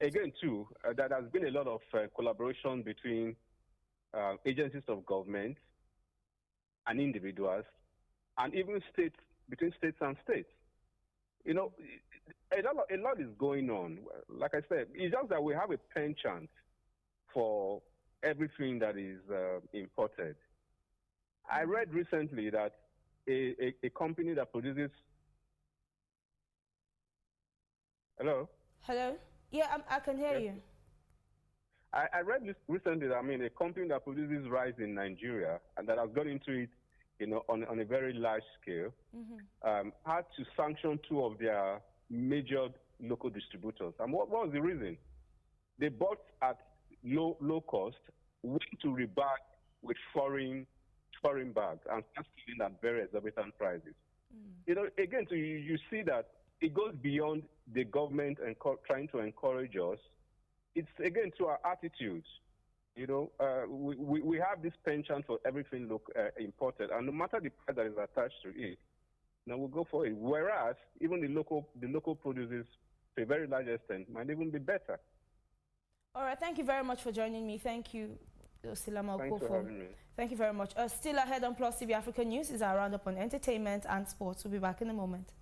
again, too, that there's been a lot of collaboration between agencies of government and individuals, and even states, between states and states. You know, a lot is going on. Like I said, it's just that we have a penchant for everything that is imported. I read recently that a company that produces. Hello? Hello? Yeah, I can hear you. I read this recently that, a company that produces rice in Nigeria and that has gone into it, on a very large scale, had to sanction two of their major local distributors. And what was the reason? They bought at low cost, went to rebag with foreign bags and start selling at very exorbitant prices. Again, so you see that it goes beyond the government and trying to encourage us. It's again to our attitudes. We have this penchant for everything imported, and no matter the price that is attached to it, we'll go for it. Whereas even the local produces, to a very large extent, might even be better. All right, thank you very much for joining me. Thank you, Silama Okofo. Thanks for having me. Thank you very much. Still ahead on Plus TV Africa News is our roundup on entertainment and sports. We'll be back in a moment.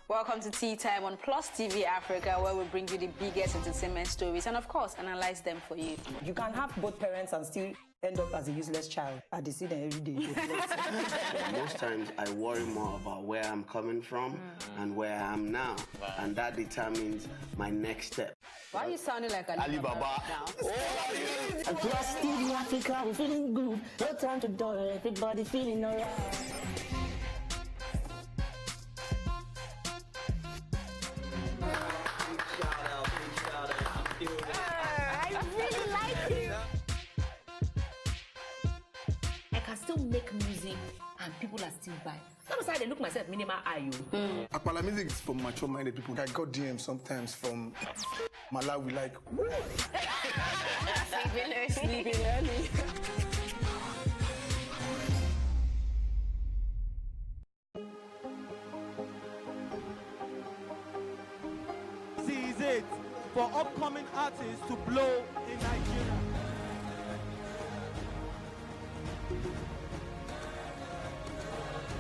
Welcome to Tea Time on Plus TV Africa, where we bring you the biggest entertainment stories and, of course, analyze them for you. You can have both parents and still end up as a useless child. I see them every day. Most times I worry more about where I'm coming from and where I am now, and that determines my next step. Why are you sounding like Alibaba now? Plus TV Africa, we're feeling good. No time to dollar, everybody feeling alright. Make music and people are still buying. Sometimes I look myself minimal IU. Akpala music is for mature-minded people. I got DMs sometimes from Malawi, like. Sleeping early. This is it for upcoming artists to blow in Nigeria.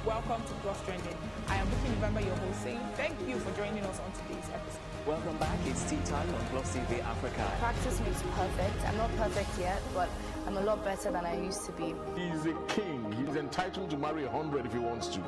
Welcome to Plus Trending. I am Buki November, your host, saying thank you for joining us on today's episode. Welcome back. It's Tea Time on Plus TV Africa. Practice makes perfect. I'm not perfect yet, but I'm a lot better than I used to be. He's a king. He's entitled to marry 100 if he wants to.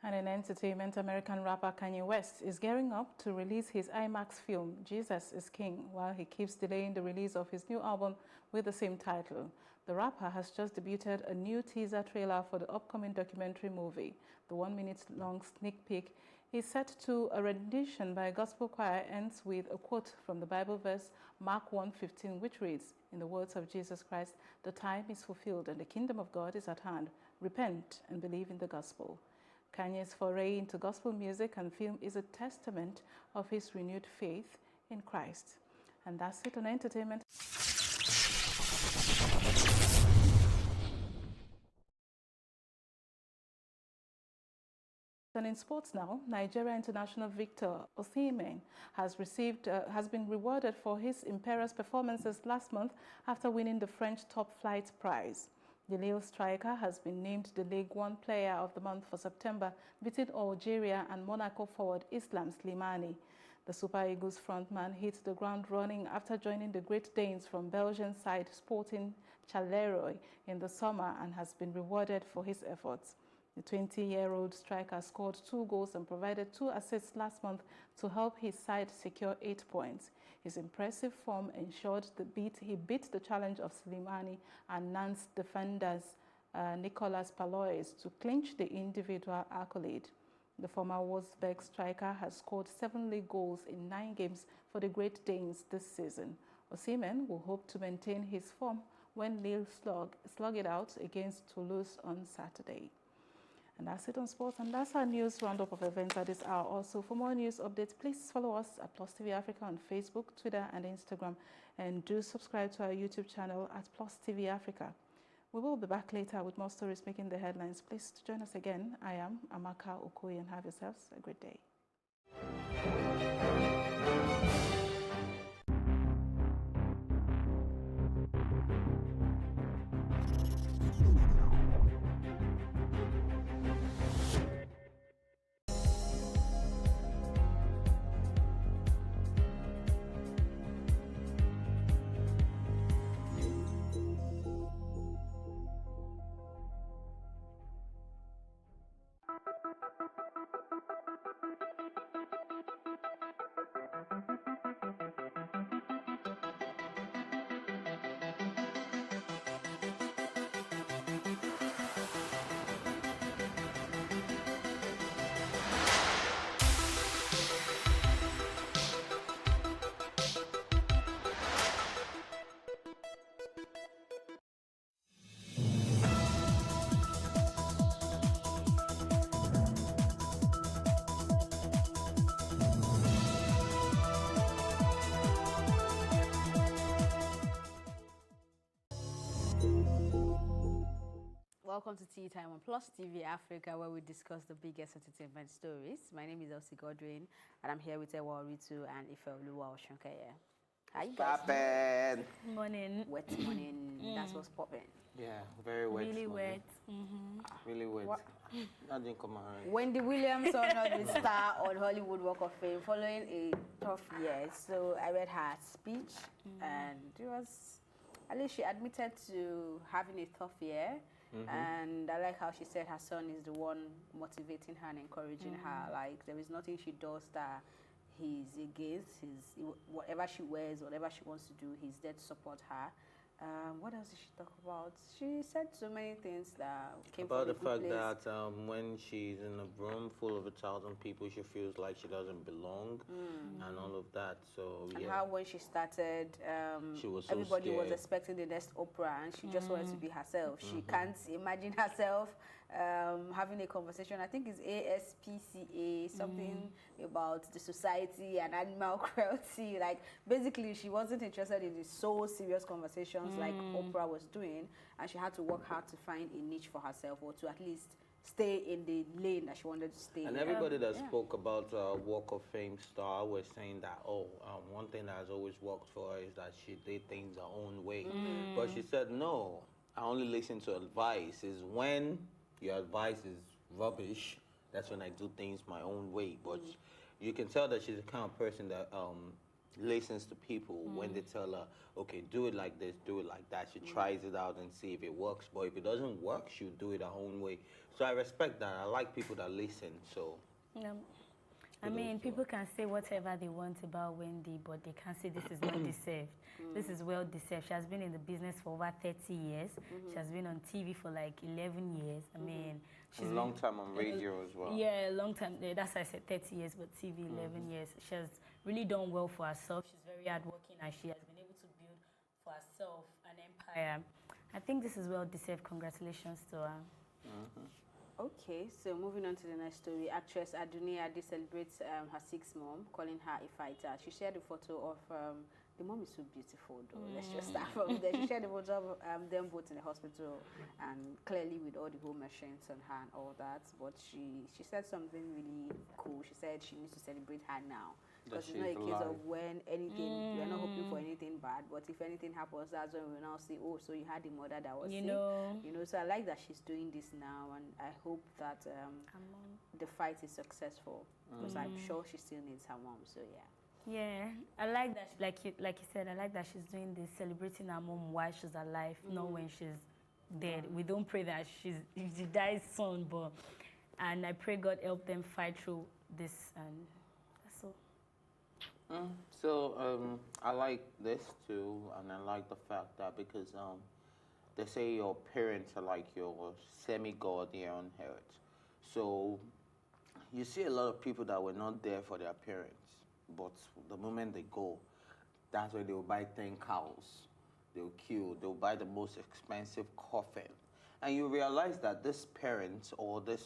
And in entertainment, American rapper Kanye West is gearing up to release his IMAX film, Jesus is King, while he keeps delaying the release of his new album with the same title. The rapper has just debuted a new teaser trailer for the upcoming documentary movie. The 1-minute-long sneak peek is set to a rendition by a gospel choir ends with a quote from the Bible verse Mark 1:15, which reads, "In the words of Jesus Christ, the time is fulfilled and the kingdom of God is at hand. Repent and believe in the gospel." Kanye's foray into gospel music and film is a testament of his renewed faith in Christ. And that's it on entertainment. And in sports now, Nigeria international Victor Osimhen has been rewarded for his imperious performances last month after winning the French Top Flight Prize. The Lille striker has been named the League One Player of the Month for September, beating Algeria and Monaco forward Islam Slimani. The Super Eagles frontman hit the ground running after joining the Great Danes from Belgian side Sporting Charleroi in the summer and has been rewarded for his efforts. The 20-year-old striker scored 2 goals and provided 2 assists last month to help his side secure 8 points. His impressive form ensured he beat the challenge of Slimani and Nantes defenders Nicolas Palois to clinch the individual accolade. The former Wolfsburg striker has scored 7 league goals in 9 games for the Great Danes this season. Osimhen will hope to maintain his form when Lille slug it out against Toulouse on Saturday. And that's it on sports, and that's our news roundup of events at this hour. Also, for more news updates, please follow us at Plus TV Africa on Facebook, Twitter, and Instagram, and do subscribe to our YouTube channel at Plus TV Africa. We will be back later with more stories making the headlines. Please join us again. I am Amaka Okoye, and have yourselves a great day. Welcome to Tea Time on Plus TV Africa, where we discuss the biggest entertainment stories. My name is Elsie Godwin, and I'm here with Ewa Oritu and Ifeoluwa Oshunkeye. How you guys? Poppin'. Morning. Wet morning. That's what's popping. Yeah, very wet. Really morning. wet. Really wet. What? Nothing come on. Wendy Williams honored the star on Hollywood Walk of Fame following a tough year. So I read her speech, and it was, at least she admitted to having a tough year. And I like how she said her son is the one motivating her and encouraging her. Like, there is nothing she does that he's against. Whatever she wears, whatever she wants to do, he's there to support her. What else did she talk about? She said so many things that came about from the a good fact place. that when she's in a room full of 1,000 people, she feels like she doesn't belong and all of that. So And yeah, how when she started, she was so everybody was scared. expecting the next Oprah, and she just wanted to be herself. She can't imagine herself having a conversation. I think it's ASPCA, something about the society and animal cruelty. Like, basically, she wasn't interested in the so serious conversations like Oprah was doing, and she had to work hard to find a niche for herself, or to at least stay in the lane that she wanted to stay And in. everybody that spoke about Walk of Fame star was saying that, one thing that has always worked for her is that she did things her own way. But she said, no, I only listen to advice. Is when your advice is rubbish, that's when I do things my own way. But you can tell that she's the kind of person that listens to people when they tell her, okay, do it like this, do it like that. She tries it out and see if it works. But if it doesn't work, she'll do it her own way. So I respect that. I like people that listen. So I mean, people can say whatever they want about Wendy, but they can't say this is not deserved. This is well deserved. She has been in the business for over 30 years. She has been on TV for like 11 years. I mean, she's a long time on radio as well. Yeah, a long time. That's why I said 30 years, but TV 11 years. She has really done well for herself. She's very hardworking, and she has been able to build for herself an empire. I think this is well deserved. Congratulations to her. Okay, so moving on to the next story. Actress Adunni Ade celebrates her 6th mom, calling her a fighter. She shared a photo of the mom is so beautiful, though. Let's just start from there. She shared a photo of them both in the hospital, and clearly with all the home machines on her and all that. But she said something really cool. She said she needs to celebrate her now. Because it's not a case of when anything, we're not hoping for anything bad, but if anything happens, that's when we now say, oh, so you had a mother that was sick. So I like that she's doing this now, and I hope that the fight is successful, because I'm sure she still needs her mom, so yeah. Yeah, I like that, like you said, I like that she's doing this, celebrating her mom while she's alive, not when she's dead. We don't pray that she dies soon, and I pray God help them fight through this, and that's all. So I like this too, and I like the fact that because they say your parents are like your semi-god here on earth. So you see a lot of people that were not there for their parents, but the moment they go, that's where they'll buy 10 cows, they'll kill, they'll buy the most expensive coffin. And you realize that this parent or this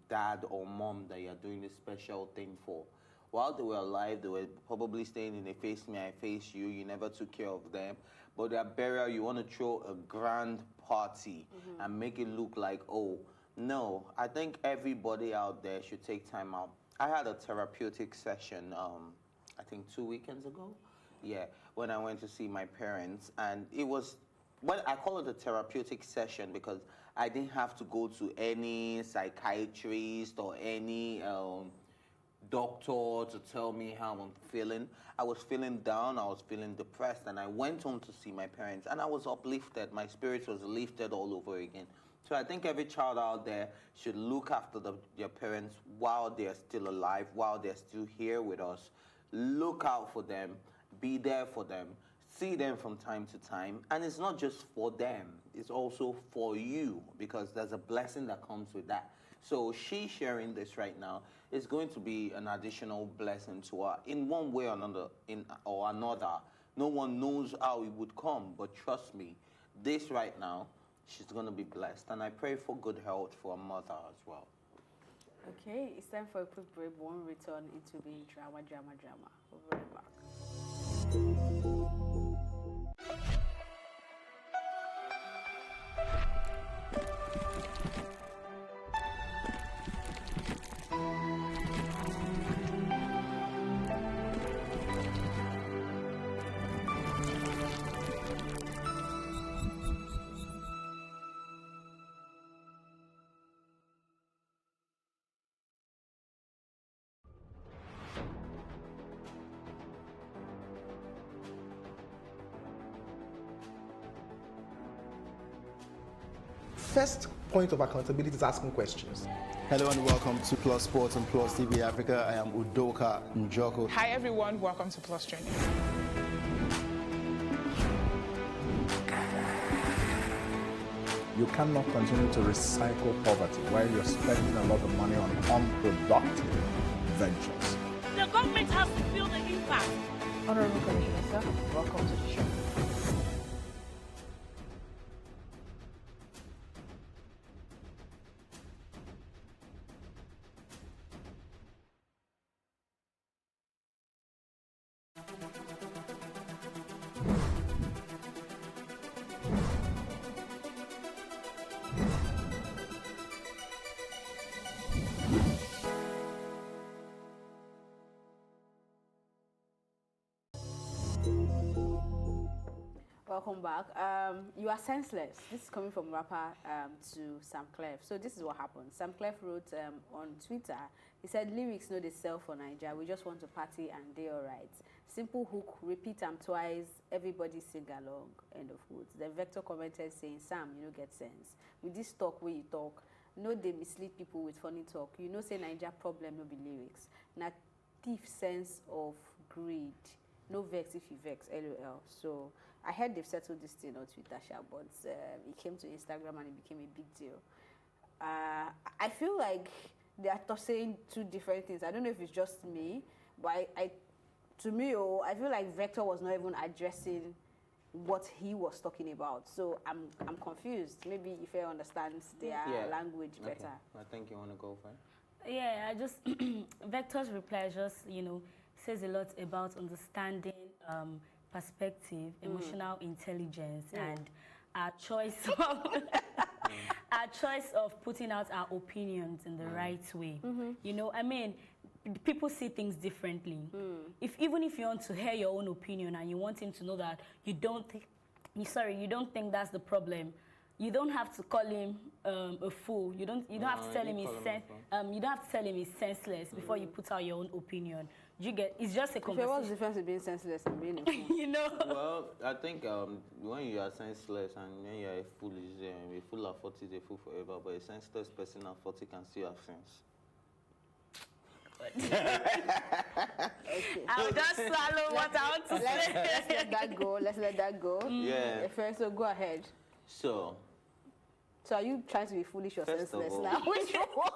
dad or mom that you're doing this special thing for, while they were alive, they were probably staying in a face me, I face you, you never took care of them. But their burial, you want to throw a grand party and make it look like, oh, no. I think everybody out there should take time out. I had a therapeutic session, I think 2 weekends ago. Yeah, when I went to see my parents, and it was, well, I call it a therapeutic session because I didn't have to go to any psychiatrist or any doctor to tell me how I'm feeling. I was feeling down, I was feeling depressed, and I went home to see my parents, and I was uplifted. My spirit was lifted all over again. So I think every child out there should look after their parents while they're still alive, while they're still here with us. Look out for them, be there for them, see them from time to time. And it's not just for them, it's also for you, because there's a blessing that comes with that. So she sharing this right now is going to be an additional blessing to her in one way or another. No one knows how it would come, but trust me, this right now, she's going to be blessed. And I pray for good health for her mother as well. Okay, it's time for a quick break. We'll return into the drama. We'll be right back. First point of accountability is asking questions. Hello and welcome to Plus Sports and Plus TV Africa. I am Udoka Njoko. Hi everyone, welcome to Plus Training. You cannot continue to recycle poverty while you're spending a lot of money on unproductive ventures. The government has to feel the impact. Honorable Commissioner, welcome to the show. Welcome back. You are senseless. This is coming from rapper to Sam Clef. So this is what happened. Sam Clef wrote on Twitter, he said, lyrics no they sell for Nigeria. We just want to party and they all right. Simple hook, repeat them twice, everybody sing along, end of words. Then Vector commented saying, Sam, you don't get sense. With this talk where you talk, no they mislead people with funny talk. You know say Nigeria problem no be lyrics. Na thief sense of greed. No vex if you vex, LOL. So I heard they've settled this thing on Twitter, but it came to Instagram and it became a big deal. I feel like they are saying two different things. I don't know if it's just me, but to me, I feel like Vector was not even addressing what he was talking about. So I'm confused. Maybe if I understand their language better. Okay. I think you want to go for it. Yeah, I just Vector's reply just says a lot about understanding perspective, emotional intelligence, and our choice of putting out our opinions in the right way. I mean, people see things differently. Even if you want to hear your own opinion and you want him to know that you don't think that's the problem, you don't have to call him a fool. You don't have to tell him you don't have to tell him he's senseless before you put out your own opinion. You get? It's just a conversation. What's the difference between being senseless and being a fool? Well, I think when you are senseless and when you are a fool, a fool at 40 is a fool forever, but a senseless person at 40 can still have sense. I'll just swallow what I want to say. Let's let that go. Yeah. So go ahead. So are you trying to be foolish or First of senseless all- now? Which one?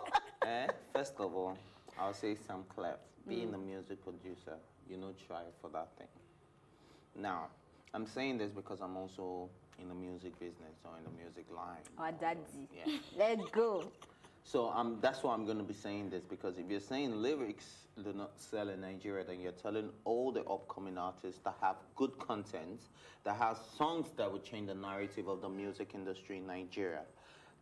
First of all, I'll say Sam Clef, being a music producer, try for that thing. Now, I'm saying this because I'm also in the music business or in the music line. Oh, daddy. Yeah. Let's go. So that's why I'm going to be saying this, because if you're saying lyrics do not sell in Nigeria, then you're telling all the upcoming artists that have good content, that have songs that would change the narrative of the music industry in Nigeria,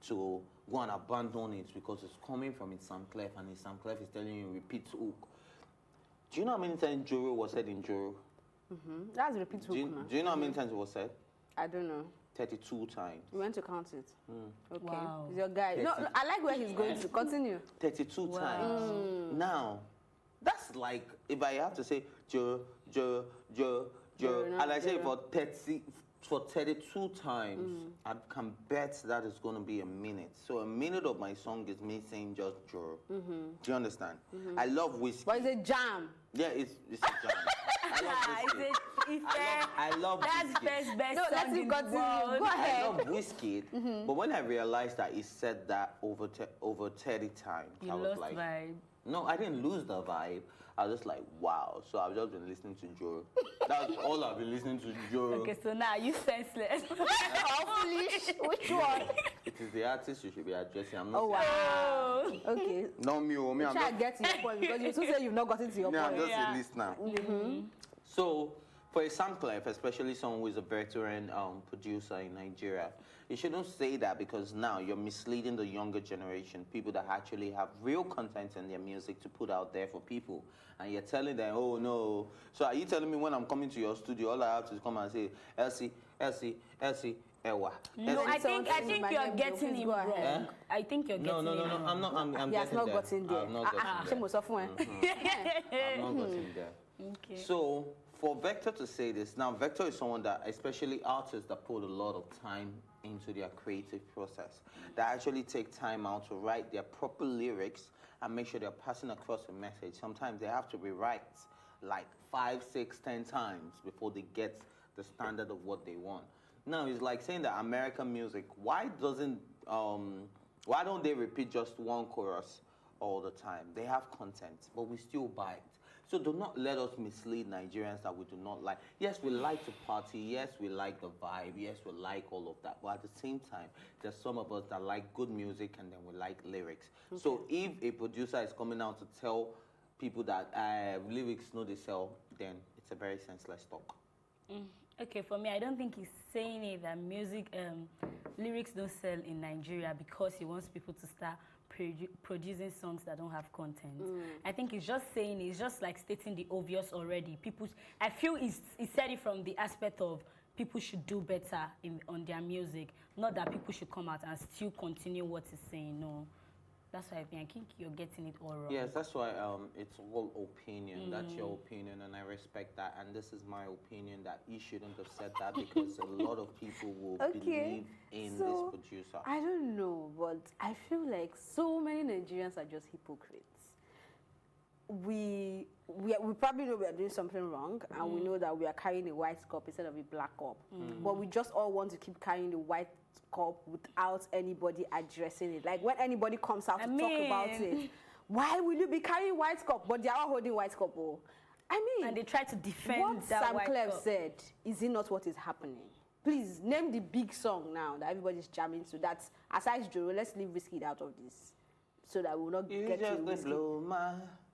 to go and abandon it because it's coming from Sam Clef, and Sam Clef is telling you repeat hook. Do you know how many times Joro was said in Joro? That's repeat hook. Do you know how many times it was said? I don't know. 32 times. You went to count it. Okay. Wow. He's your guy. No, I like where he's going to. Continue. 32 times. Now, that's like, if I have to say, and I say for 32 times, I can bet that is going to be a minute. So a minute of my song is me saying just Joro. Do you understand? I love whiskey. But it's a jam. Yeah, it's a jam. I love whiskey. I love That's Wizkid. best No, song let's in the continue. world. Go ahead. I love Wizkid, but when I realized that he said that over 30 times, You I was lost like, vibe. no, I didn't lose the vibe. I was just like, wow. So I've just been listening to Joro. That's all I've been listening to Joro. Okay, so now you senseless. Foolish. Which one? It is the artist you should be addressing. I'm not Oh, wow. Okay. No, me. I'm Try not. to get to your point because you still say you've not gotten to your Yeah, point. I'm just a listener. So, for a Sam Clef, especially someone who is a veteran producer in Nigeria, you shouldn't say that, because now you're misleading the younger generation, people that actually have real content in their music to put out there for people. And you're telling them, oh no. So are you telling me when I'm coming to your studio, all I have to come and say, Elsie, Ewa. No, I think you're getting it wrong. Eh? I think you're getting it wrong. No, I'm not. I'm He has getting not there. gotten there. I've not gotten there. I've not gotten there. Okay. So, for Vector to say this, now Vector is someone that, especially artists that put a lot of time into their creative process, that actually take time out to write their proper lyrics and make sure they're passing across a message. Sometimes they have to rewrite like 5, 6, 10 times before they get the standard of what they want. Now, it's like saying that American music, why don't they repeat just one chorus all the time? They have content, but we still buy it. So do not let us mislead Nigerians that we do not like. Yes, we like to party. Yes, we like the vibe. Yes, we like all of that. But at the same time, there's some of us that like good music and then we like lyrics. Okay. So if a producer is coming out to tell people that lyrics no they sell, then it's a very senseless talk. Okay, for me, I don't think he's saying it that music, lyrics don't sell in Nigeria because he wants people to start producing songs that don't have content. I think he's just saying, he's just like stating the obvious already. I feel he said it from the aspect of people should do better on their music, not that people should come out and still continue what he's saying. No. That's why I think you're getting it all wrong. Yes, that's why it's all opinion. That's your opinion, and I respect that. And this is my opinion that he shouldn't have said that, because a lot of people will believe in this producer. I don't know, but I feel like so many Nigerians are just hypocrites. We probably know we are doing something wrong, and we know that we are carrying a white cup instead of a black cup. But we just all want to keep carrying the white cup without anybody addressing it. Like when anybody comes out to talk about it, why will you be carrying white cup? But they are all holding white cup. Oh. I mean, and they try to defend what that Sam white Clef cup. said. Is it not what is happening? Please name the big song now that everybody's jamming to. That's aside Joro. Let's leave Wizkid out of this, so that we will not get to Wizkid.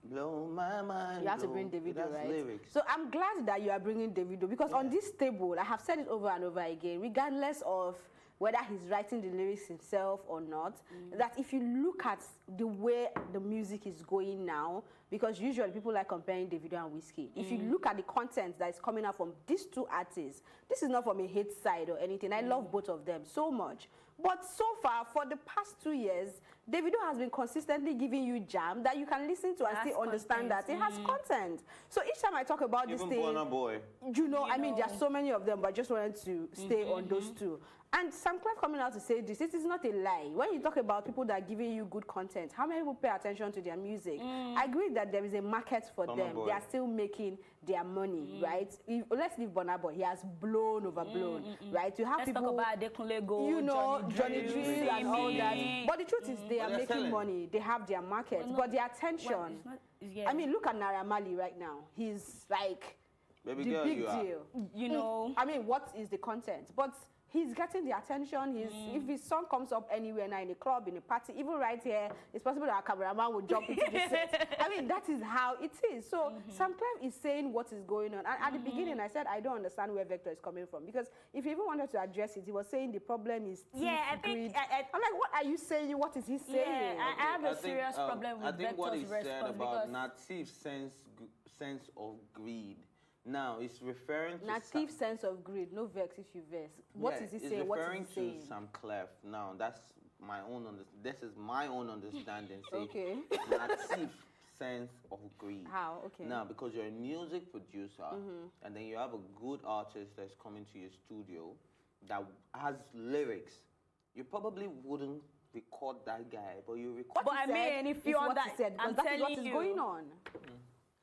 Blow my mind. You have to bring Davido, right? Lyrics. So I'm glad that you are bringing Davido, because on this table, I have said it over and over again, regardless of whether he's writing the lyrics himself or not, that if you look at the way the music is going now, because usually people like comparing Davido and Wizkid, if you look at the content that is coming out from these two artists, this is not from a hate side or anything. I love both of them so much. But so far, for the past 2 years, Davido has been consistently giving you jam that you can listen to and still understand that it has content. So each time I talk about this thing, Burna Boy. I mean, there are so many of them, but I just wanted to stay on those two. And Sam Clef coming out to say this is not a lie. When you talk about people that are giving you good content, how many people pay attention to their music? I agree that there is a market for them. They are still making their money, right? Let's leave Burna Boy. He has overblown, right? You have Let's people, talk about Adekunle Gold, you know, Johnny Drill and all that. But the truth is they are making money. They have their market. But the attention, I mean, look at Naira Marley right now. He's like the big deal. You know. I mean, what is the content? But he's getting the attention. If his song comes up anywhere now, in a club, in a party, even right here, it's possible that our cameraman will jump into the set. I mean, that is how it is. So Sam Clef is saying what is going on. And at the beginning, I said, I don't understand where Vector is coming from. Because if he even wanted to address it, he was saying the problem is greed. I'm like, what are you saying? What is he saying? Yeah, I have a serious problem with Vector's response. I think what he said about Natif's sense of greed. Now, it's referring to... Native sense of greed, no vex if you vex. What is he saying? What is he saying? It's referring to Sam Clef. Now, that's my own... This is my own understanding. Okay. Native sense of greed. How? Okay. Now, because you're a music producer, and then you have a good artist that's coming to your studio that has lyrics, you probably wouldn't record that guy, but you record... But I mean, if you understand, because that is what is going on.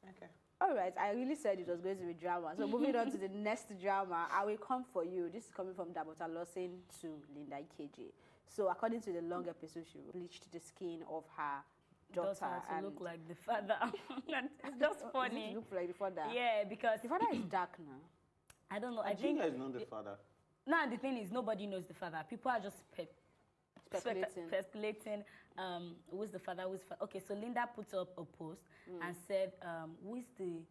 Okay. All right, I really said it was going to be drama. So moving on to the next drama, I Will Come For You. This is coming from Dabota Lawson to Linda Ikeji. So according to the long episode, she bleached the skin of her daughter to look like the father. It's just funny. Look like the father. Yeah, because the father is dark now. I don't know. I think you guys know the father. No, the thing is, nobody knows the father. People are just speculating. Who's the father? Okay, so Linda put up a post and said, "Who is the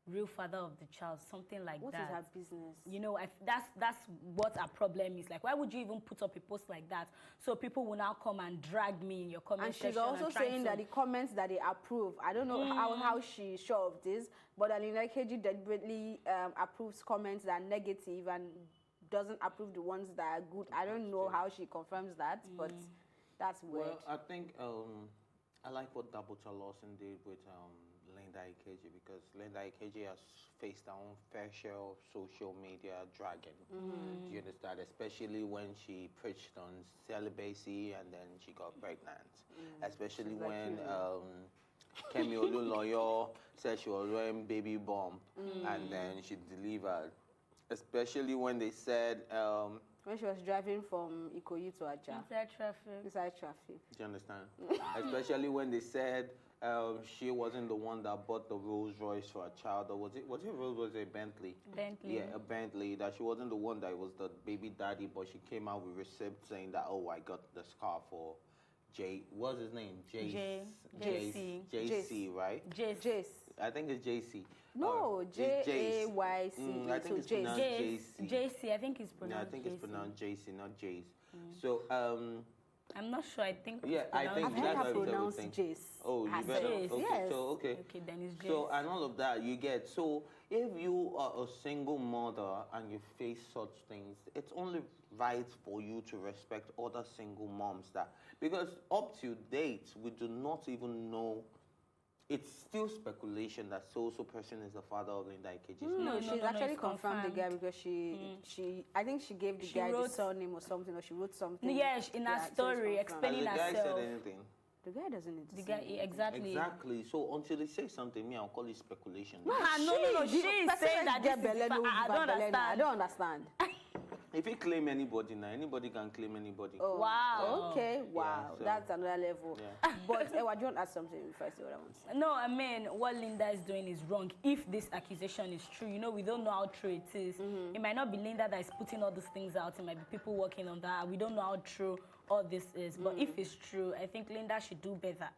real father of the child?" Something like that. What is her business? You know, that's what our problem is. Like, why would you even put up a post like that? So people will now come and drag me in your comment section. And she's also saying that the comments that they approve, I don't know how she's sure of this, but Linda Ikeji deliberately approves comments that are negative and doesn't approve the ones that are good. I don't know how she confirms that, but that's weird. Well, I think I like what Dabota Lawson did with Linda Ikeji, because Linda Ikeji has faced her own fair share of social media dragging. Do you understand? Especially when she preached on celibacy and then she got pregnant. Especially when Kemi Olunloyo said she was wearing baby bump and then she delivered. Especially when they said... when she was driving from Ikoyi to Aja. Inside traffic. Do you understand? Especially when they said she wasn't the one that bought the Rolls Royce for a child. Or was it Rolls Royce or a Bentley? Bentley. Yeah, a Bentley. That she wasn't the one that was the baby daddy, but she came out with receipts saying that, oh, I got the car for what's his name? JC, right? Jace. I think it's JC. No, Jayce. I think it's pronounced JC. JC, I think it's pronounced I think it's pronounced JC, not Jace. So, I'm not sure. I think. Yeah, I think that's how pronounced Jace. Oh, you better. Jace. Okay, yes. so okay. Okay, then it's Jace. So and all of that you get. So if you are a single mother and you face such things, it's only right for you to respect other single moms because up to date we do not even know. It's still speculation that so person is the father of Linda Ikeji. No, she's actually confirmed the guy because I think she gave the guy the surname or something, or she wrote something. Yeah, in her story explaining herself. The guy said anything. The guy doesn't need to say anything. Exactly. Exactly. So until they say something, I'll call it speculation. No. She is saying that this is I don't understand. If you claim anybody now, anybody can claim anybody. Oh, wow. Okay, wow. Yeah, so, that's another level. Yeah. But Ewa, do you want to add something before I say what I want to say? No, I mean, what Linda is doing is wrong. If this accusation is true, you know, we don't know how true it is. It might not be Linda that is putting all these things out. It might be people working on that. We don't know how true all this is. But if it's true, I think Linda should do better.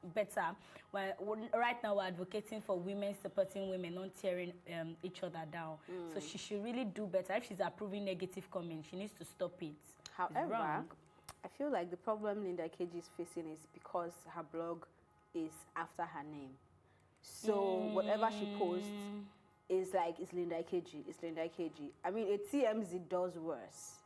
Right now, we're advocating for women supporting women, not tearing each other down. So she should really do better. If she's approving negative comments, she needs to stop it. However, I feel like the problem Linda Ikeji is facing is because her blog is after her name. So whatever she posts is like, it's Linda Ikeji, it's Linda Ikeji. I mean, a TMZ does worse.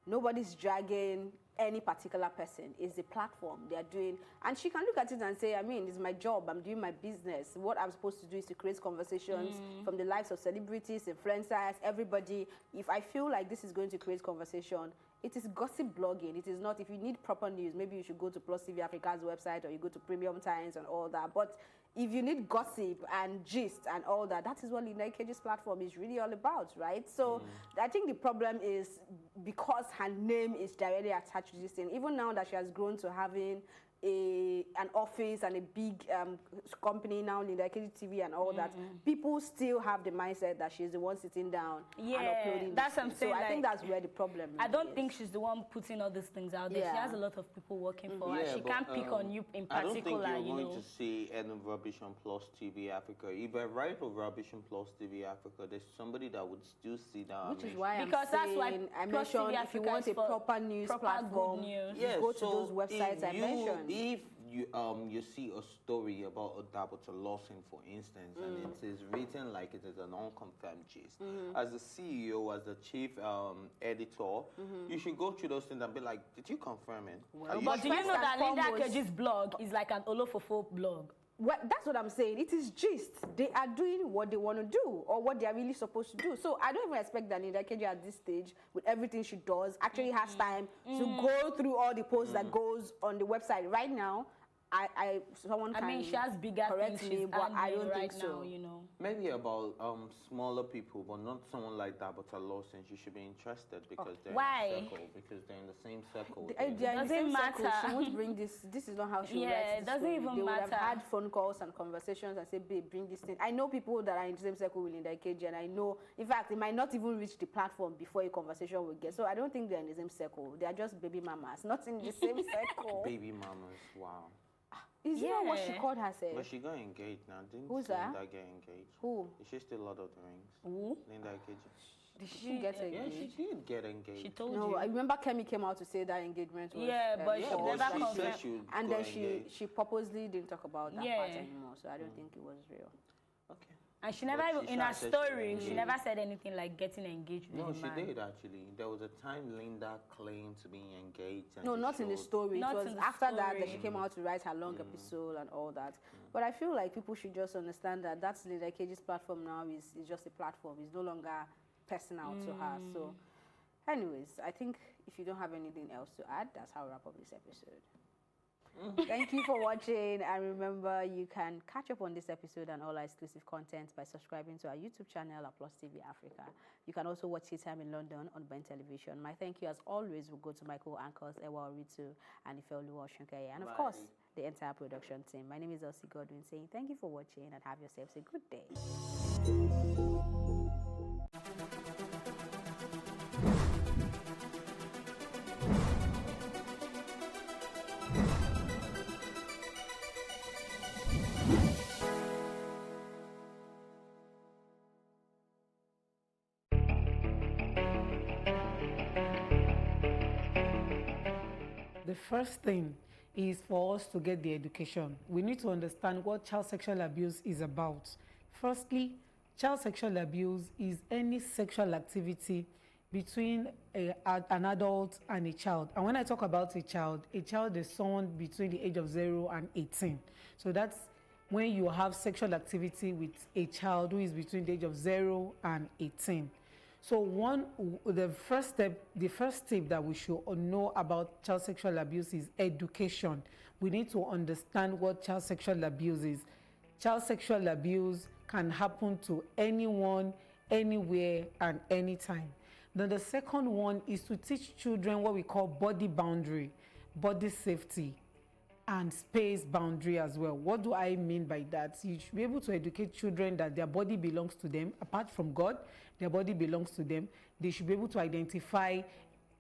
Nobody's dragging any particular person. It's the platform they are doing. And she can look at it and say, I mean, it's my job. I'm doing my business. What I'm supposed to do is to create conversations from the lives of celebrities, influencers, everybody. If I feel like this is going to create conversation, it is gossip blogging. It is not. If you need proper news, maybe you should go to Plus TV Africa's website or you go to Premium Times and all that. But if you need gossip and gist and all that, that is what Linda Ikeji's platform is really all about, right? So I think the problem is because her name is directly attached to this thing. Even now that she has grown to having an office and a big company now, Linda Ikeji TV and all that, people still have the mindset that she's the one sitting down and uploading. That's what I'm saying. So I think that's where the problem is. I don't think she's the one putting all these things out there. She has a lot of people working for her. She can't pick on you in particular. I don't think you're going to see any rubbish on Plus TV Africa. If I write for rubbish on Plus TV Africa, there's somebody that would still see that. Which is why I mentioned if you want a proper news platform, go to those websites I mentioned. If you see a story about Dabota Lawson, for instance, and it is written like it is an unconfirmed gist, as the CEO, as the chief editor, you should go through those things and be like, did you confirm it? Well, but do you know that Linda Ikeji's blog is like an Olofofo blog? Well, that's what I'm saying. It is gist. They are doing what they want to do or what they are really supposed to do. So I don't even expect that Linda Ikeji at this stage, with everything she does, actually has time to go through all the posts that goes on the website. Right now, someone can she has bigger correct things me, but I don't think now, so. You know. Maybe about smaller people, but not someone like Dabota Lawson. You should be interested because they're in the circle. Because they're in the same circle. It doesn't matter. She won't bring this. This is not how she writes. It doesn't even they matter. They would have had phone calls and conversations and say, "Babe, bring this thing." I know people that are in the same circle with Linda Ikeji, and I know, in fact, it might not even reach the platform before a conversation will get. So I don't think they're in the same circle. They are just baby mamas, not in the same circle. Baby mamas, wow. Is that what she called herself? But she got engaged now, didn't Who's that? Linda get engaged? Who? Is she still Lord of the Rings? Who? Linda Ikeji. Did she get engaged? Yeah, she did get engaged. She told you. No, I remember Kemi came out to say that engagement was... but she never confirmed. And then she purposely didn't talk about that part anymore, so I don't think it was real. Okay. And she never, in her story, she never said anything like getting engaged with No, a man. she did actually. There was a time Linda claimed to be engaged. And No, not in the story. It was after that she came out to write her long episode and all that. But I feel like people should just understand that that's Linda Ikeji's platform now is just a platform. It's no longer personal to her. So, anyways, I think if you don't have anything else to add, that's how we wrap up this episode. Thank you for watching, and remember you can catch up on this episode and all our exclusive content by subscribing to our YouTube channel at Plus TV Africa. You can also watch Tea Time in London on Ben Television. My thank you as always will go to my co-anchors Ewa Oritu and Ifeoluwa Oshunkeye, and of course the entire production team. My name is Elsie Godwin saying thank you for watching and have yourselves a good day. The first thing is for us to get the education. We need to understand what child sexual abuse is about. Firstly, child sexual abuse is any sexual activity between an adult and a child. And when I talk about a child is someone between the age of 0 and 18. So that's when you have sexual activity with a child who is between the age of 0 and 18. So the first step that we should know about child sexual abuse is education. We need to understand what child sexual abuse is. Child sexual abuse can happen to anyone, anywhere, and anytime. Then the second one is to teach children what we call body boundary, body safety, and space boundary as well. What do I mean by that? You should be able to educate children that their body belongs to them. Apart from God, their body belongs to them. They should be able to identify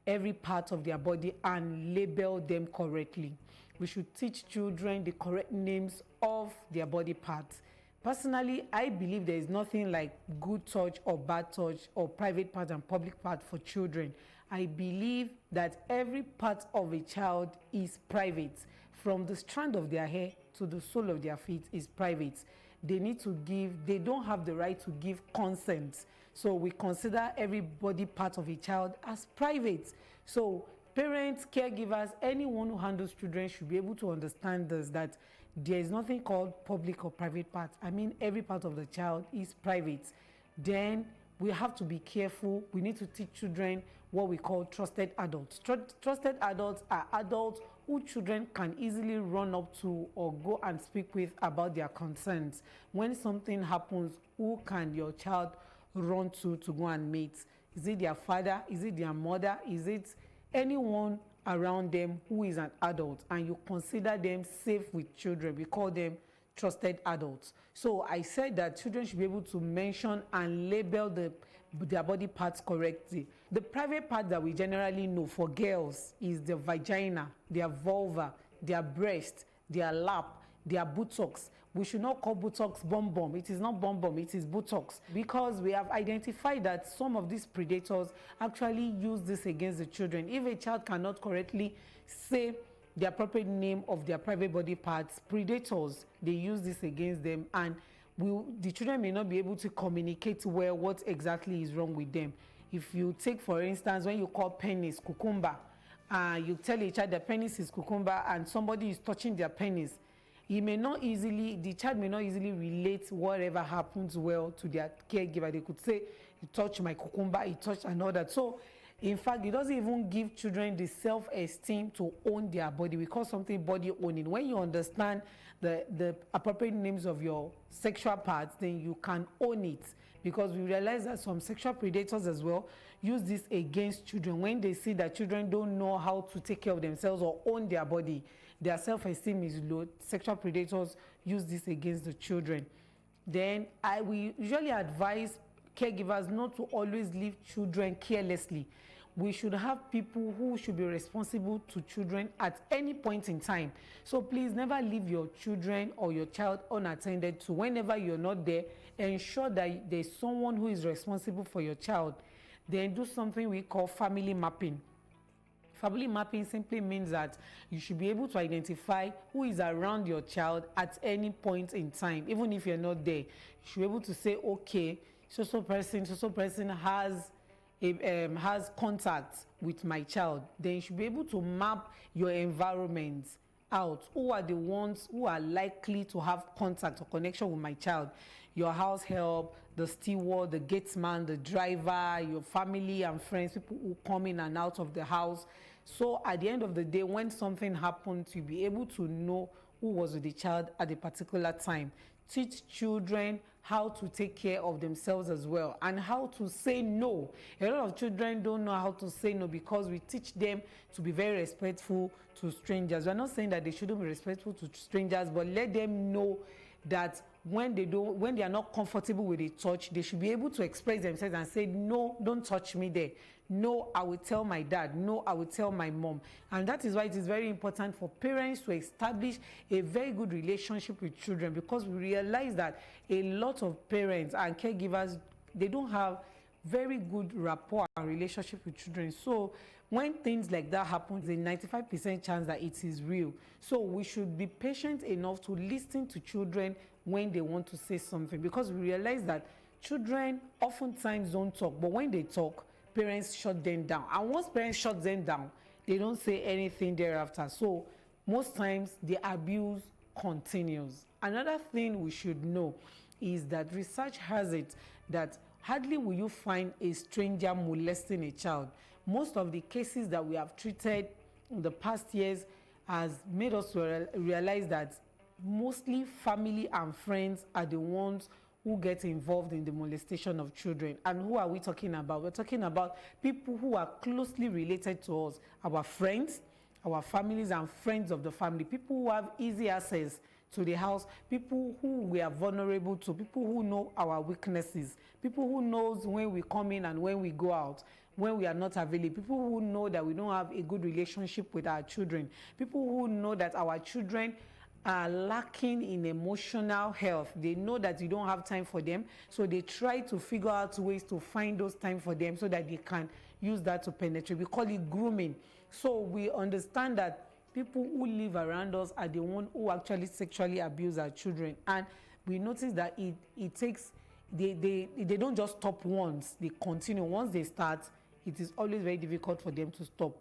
every part of their body and label them correctly. We should teach children the correct names of their body parts. Personally, I believe there is nothing like good touch or bad touch or private part and public part for children. I believe that every part of a child is private. From the strand of their hair to the sole of their feet is private. They don't have the right to give consent. So we consider every body part of a child as private. So parents, caregivers, anyone who handles children should be able to understand this, that there is nothing called public or private part. I mean, every part of the child is private. Then we have to be careful. We need to teach children what we call trusted adults. Trusted adults are adults who children can easily run up to or go and speak with about their concerns. When something happens, who can your child run to go and meet? Is it their father? Is it their mother? Is it anyone around them who is an adult and you consider them safe with children? We call them trusted adults. So I said that children should be able to mention and label their body parts correctly. The private part that we generally know for girls is their vagina, their vulva, their breast, their lap, their buttocks. We should not call buttocks bum bum. It is not bum bum, it is buttocks, because we have identified that some of these predators actually use this against the children. If a child cannot correctly say the appropriate name of their private body parts, predators, they use this against them, and the children may not be able to communicate well what exactly is wrong with them. If you take, for instance, when you call penis cucumber, you tell a child that penis is cucumber and somebody is touching their penis, the child may not easily relate whatever happens well to their caregiver. They could say, "You touch my cucumber, you touch another." So, in fact, it doesn't even give children the self-esteem to own their body. We call something body owning. When you understand the appropriate names of your sexual parts, then you can own it. Because we realize that some sexual predators as well use this against children. When they see that children don't know how to take care of themselves or own their body, their self-esteem is low, sexual predators use this against the children. Then we usually advise caregivers not to always leave children carelessly. We should have people who should be responsible to children at any point in time. So please never leave your children or your child unattended to. Whenever you're not there, ensure that there's someone who is responsible for your child. Then do something we call family mapping. Family mapping simply means that you should be able to identify who is around your child at any point in time, even if you're not there. You should be able to say, okay, so person has contact with my child. Then you should be able to map your environment out. Who are the ones who are likely to have contact or connection with my child? Your house help, the steward, the gatesman, the driver, your family and friends, people who come in and out of the house. So at the end of the day, when something happens, you'll be able to know who was with the child at a particular time. Teach children how to take care of themselves as well and how to say no. A lot of children don't know how to say no because we teach them to be very respectful to strangers. We're not saying that they shouldn't be respectful to strangers, but let them know that when they are not comfortable with a touch, they should be able to express themselves and say, no, don't touch me there. No, I will tell my dad. No, I will tell my mom. And that is why it is very important for parents to establish a very good relationship with children, because we realize that a lot of parents and caregivers, they don't have very good rapport and relationship with children. So when things like that happen, there's a 95% chance that it is real. So we should be patient enough to listen to children when they want to say something, because we realize that children oftentimes don't talk, but when they talk, parents shut them down. And once parents shut them down, they don't say anything thereafter. So most times the abuse continues. Another thing we should know is that research has it that hardly will you find a stranger molesting a child. Most of the cases that we have treated in the past years has made us realize that mostly family and friends are the ones who get involved in the molestation of children. And who are we talking about? We're talking about people who are closely related to us, our friends, our families and friends of the family, people who have easy access to the house, people who we are vulnerable to, people who know our weaknesses, people who knows when we come in and when we go out, when we are not available, people who know that we don't have a good relationship with our children, people who know that our children are lacking in emotional health. They know that you don't have time for them, so they try to figure out ways to find those time for them so that they can use that to penetrate. We call it grooming. So we understand that people who live around us are the ones who actually sexually abuse our children, and we notice that it takes, they don't just stop once, they continue. Once they start, it is always very difficult for them to stop.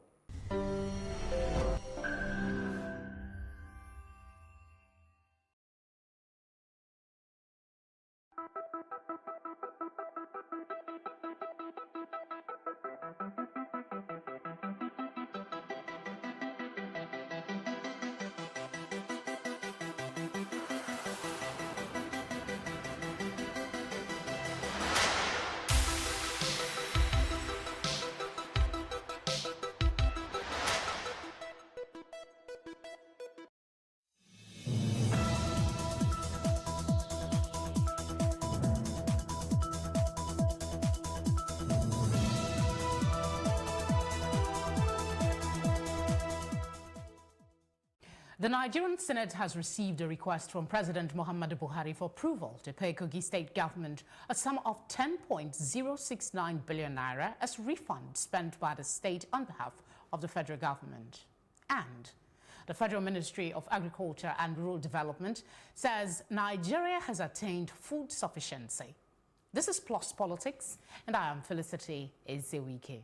The Nigerian Senate has received a request from President Muhammadu Buhari for approval to pay Kogi State government a sum of 10.069 billion naira as refund spent by the state on behalf of the federal government. And the Federal Ministry of Agriculture and Rural Development says Nigeria has attained food sufficiency. This is Plus Politics, and I am Felicity Ezewike.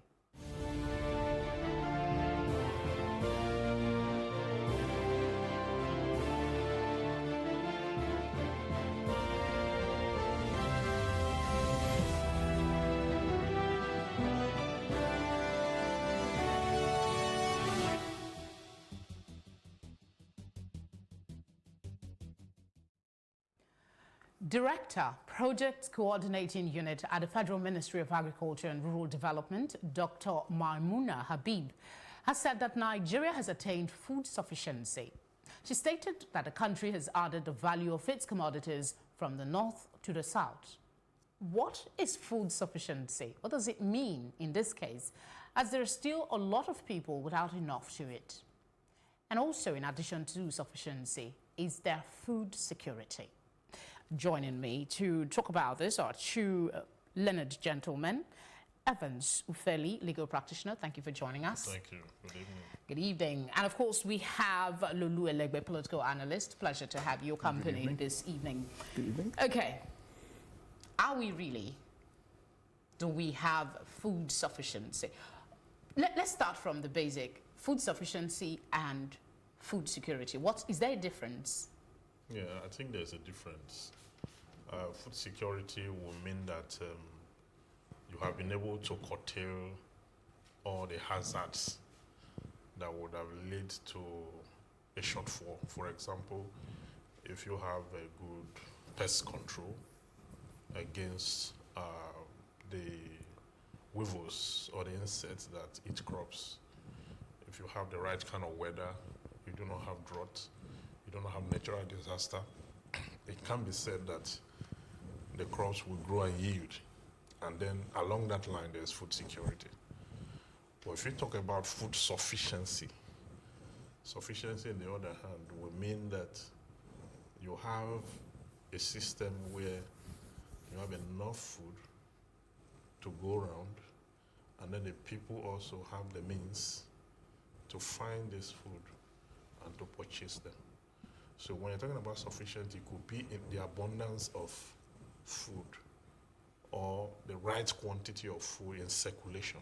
Director, Project Coordinating Unit at the Federal Ministry of Agriculture and Rural Development, Dr. Maimuna Habib, has said that Nigeria has attained food sufficiency. She stated that the country has added the value of its commodities from the north to the south. What is food sufficiency? What does it mean in this case, as there are still a lot of people without enough to eat? And also, in addition to sufficiency, is there food security? Joining me to talk about this are two learned gentlemen. Evans Ufeli, legal practitioner, thank you for joining us. Thank you. Good evening. Good evening. And of course, we have Lulu Elegbe, political analyst. Pleasure to have your company this evening. Good evening. Okay. Are we really? Do we have food sufficiency? Let's start from the basic. Food sufficiency and food security. Is there a difference? Yeah, I think there's a difference. Food security will mean that you have been able to curtail all the hazards that would have led to a shortfall. For example, if you have a good pest control against the weevils or the insects that eat crops, if you have the right kind of weather, you do not have drought, you do not have natural disaster, it can be said that the crops will grow and yield. And then along that line, there's food security. But if you talk about food sufficiency, sufficiency on the other hand will mean that you have a system where you have enough food to go around, and then the people also have the means to find this food and to purchase them. So when you're talking about sufficiency, it could be in the abundance of food or the right quantity of food in circulation.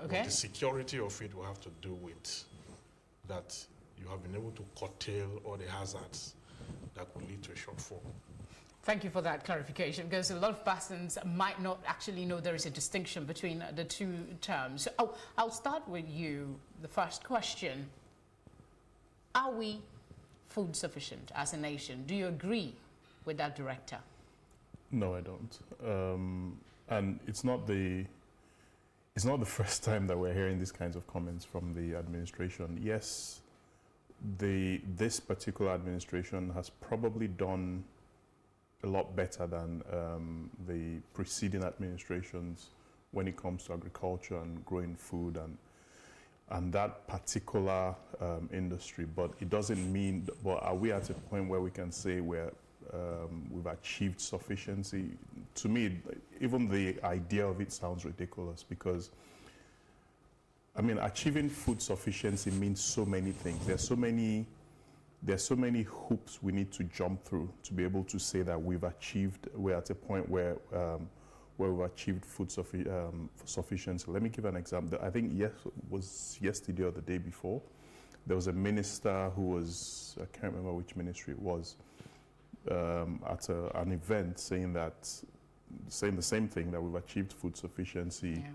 Okay. But the security of it will have to do with that you have been able to curtail all the hazards that could lead to a shortfall. Thank you for that clarification, because a lot of persons might not actually know there is a distinction between the two terms. So, I'll start with you. The first question: are we food sufficient as a nation? Do you agree with that, Director? No, I don't. And it's not the first time that we're hearing these kinds of comments from the administration. Yes, this particular administration has probably done a lot better than the preceding administrations when it comes to agriculture and growing food and that particular industry. But it doesn't mean, well, are we at a point where we can say we've achieved sufficiency? To me, even the idea of it sounds ridiculous, because I mean, achieving food sufficiency means so many things. There's so many hoops we need to jump through to be able to say that we're at a point where we've achieved food sufficiency. Let me give an example. I think it was yesterday or the day before, there was a minister who was, I can't remember which ministry it was, at an event saying the same thing, that we've achieved food sufficiency. Yeah.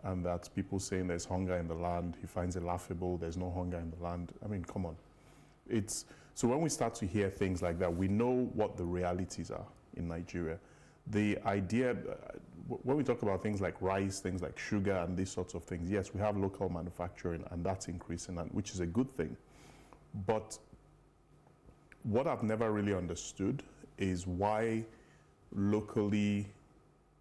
And that people saying there's hunger in the land, he finds it laughable, there's no hunger in the land. I mean, come on. So when we start to hear things like that, we know what the realities are in Nigeria. The idea, when we talk about things like rice, things like sugar and these sorts of things, yes, we have local manufacturing and that's increasing, which is a good thing. But what I've never really understood is why locally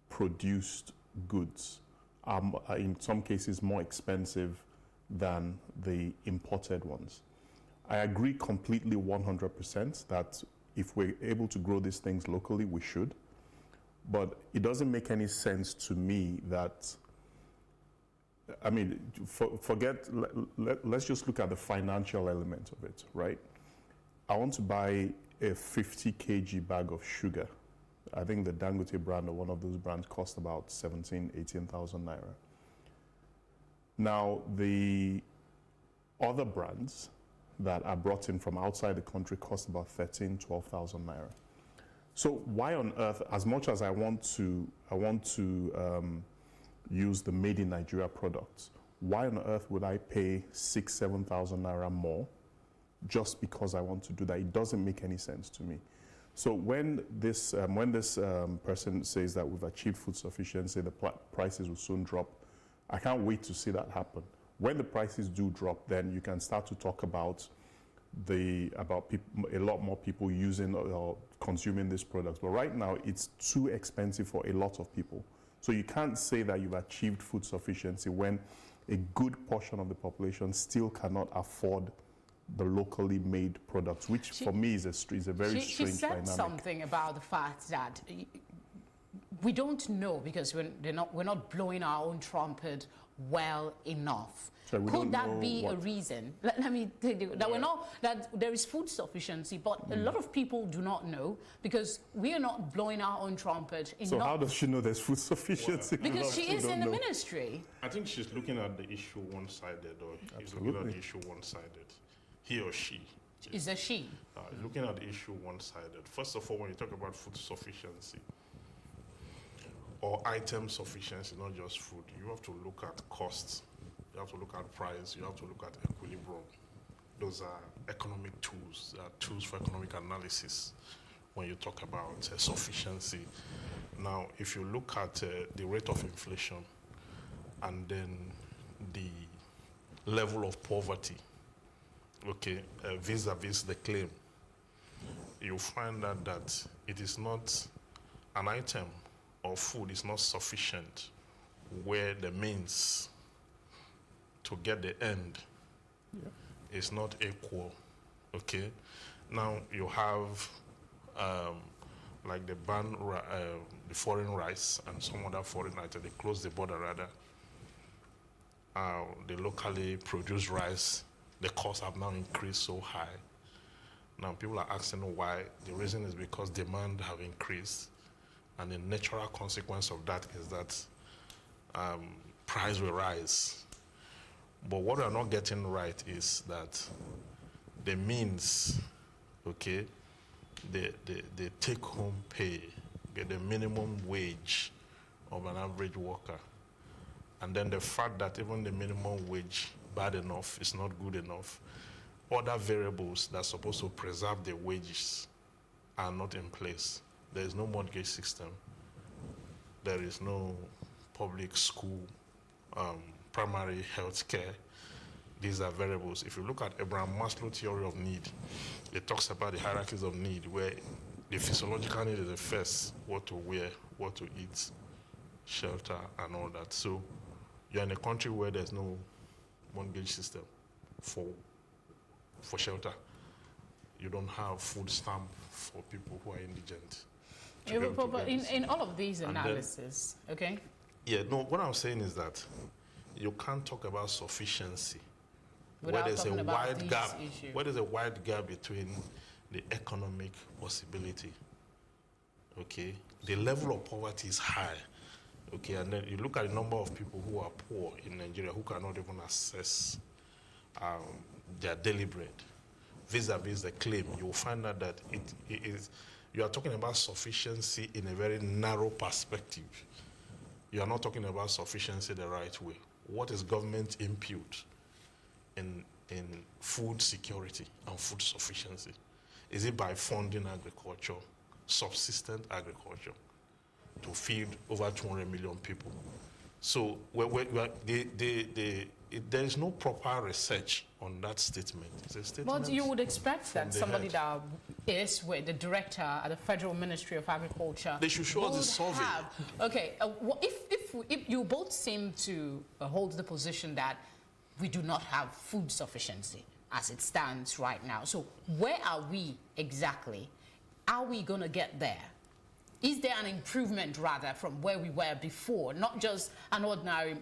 produced goods are in some cases more expensive than the imported ones. I agree completely 100% that if we're able to grow these things locally, we should. But it doesn't make any sense to me that, I mean, let's just look at the financial element of it, right? I want to buy a 50 kg bag of sugar. I think the Dangote brand or one of those brands cost about 18,000 naira. Now, the other brands that are brought in from outside the country cost about 12,000 naira. So why on earth, as much as I want to use the made in Nigeria products, why on earth would I pay 7,000 naira more just because I want to do that? It doesn't make any sense to me. So when this person says that we've achieved food sufficiency, the prices will soon drop, I can't wait to see that happen. When the prices do drop, then you can start to talk about a lot more people using or consuming these products. But right now, it's too expensive for a lot of people. So you can't say that you've achieved food sufficiency when a good portion of the population still cannot afford the locally made products, which for me is a very strange She said dynamic. something about the fact that we don't know because we're not blowing our own trumpet well enough. So could that be a reason? Let me tell you that that there is food sufficiency, but a lot of people do not know because we are not blowing our own trumpet enough. So how does she know there's food sufficiency? Because she is in the ministry. I think she's looking at the issue one-sided, or he's looking at the issue one-sided. He or she. Is a she. Looking at the issue one-sided. First of all, when you talk about food sufficiency or item sufficiency, not just food, you have to look at costs, you have to look at price, you have to look at equilibrium. Those are economic tools, tools for economic analysis when you talk about sufficiency. Now, if you look at the rate of inflation and then the level of poverty, vis-a-vis the claim, you'll find that it is not an item or food is not sufficient where the means to get the end is not equal. Okay, now you have like the the foreign rice and some other foreign items. They closed the border rather. The locally produced rice, the costs have now increased so high. Now people are asking why. The reason is because demand have increased, and the natural consequence of that is that price will rise. But what we are not getting right is that the means, the take-home pay, the minimum wage of an average worker, and then the fact that even the minimum wage, bad enough, is not good enough. Other variables that are supposed to preserve the wages are not in place. There is no mortgage system. There is no public school, primary health care. These are variables. If you look at Abraham Maslow's theory of need, it talks about the hierarchies of need, where the physiological need is the first, what to wear, what to eat, shelter, and all that. So you're in a country where there's no mortgage system for shelter. You don't have food stamp for people who are indigent. But in all of these analysis, Yeah, no, what I'm saying is that you can't talk about sufficiency without where there's talking a about wide these gap. issues. Where there's a wide gap between the economic possibility. Okay, the level of poverty is high. Okay, and then you look at the number of people who are poor in Nigeria who cannot even access their daily bread. Vis-a-vis the claim, you will find out that it is, you are talking about sufficiency in a very narrow perspective. You are not talking about sufficiency the right way. What is government input in food security and food sufficiency? Is it by funding agriculture, subsistent agriculture, to feed over 200 million people? So there is no proper research on that statement. It's a statement. But you would expect that somebody head. that is with the director at the Federal Ministry of Agriculture, They should show us the survey. If you both seem to hold the position that we do not have food sufficiency, as it stands right now. So where are we exactly? Are we going to get there? Is there an improvement, rather, from where we were before? Not just an ordinary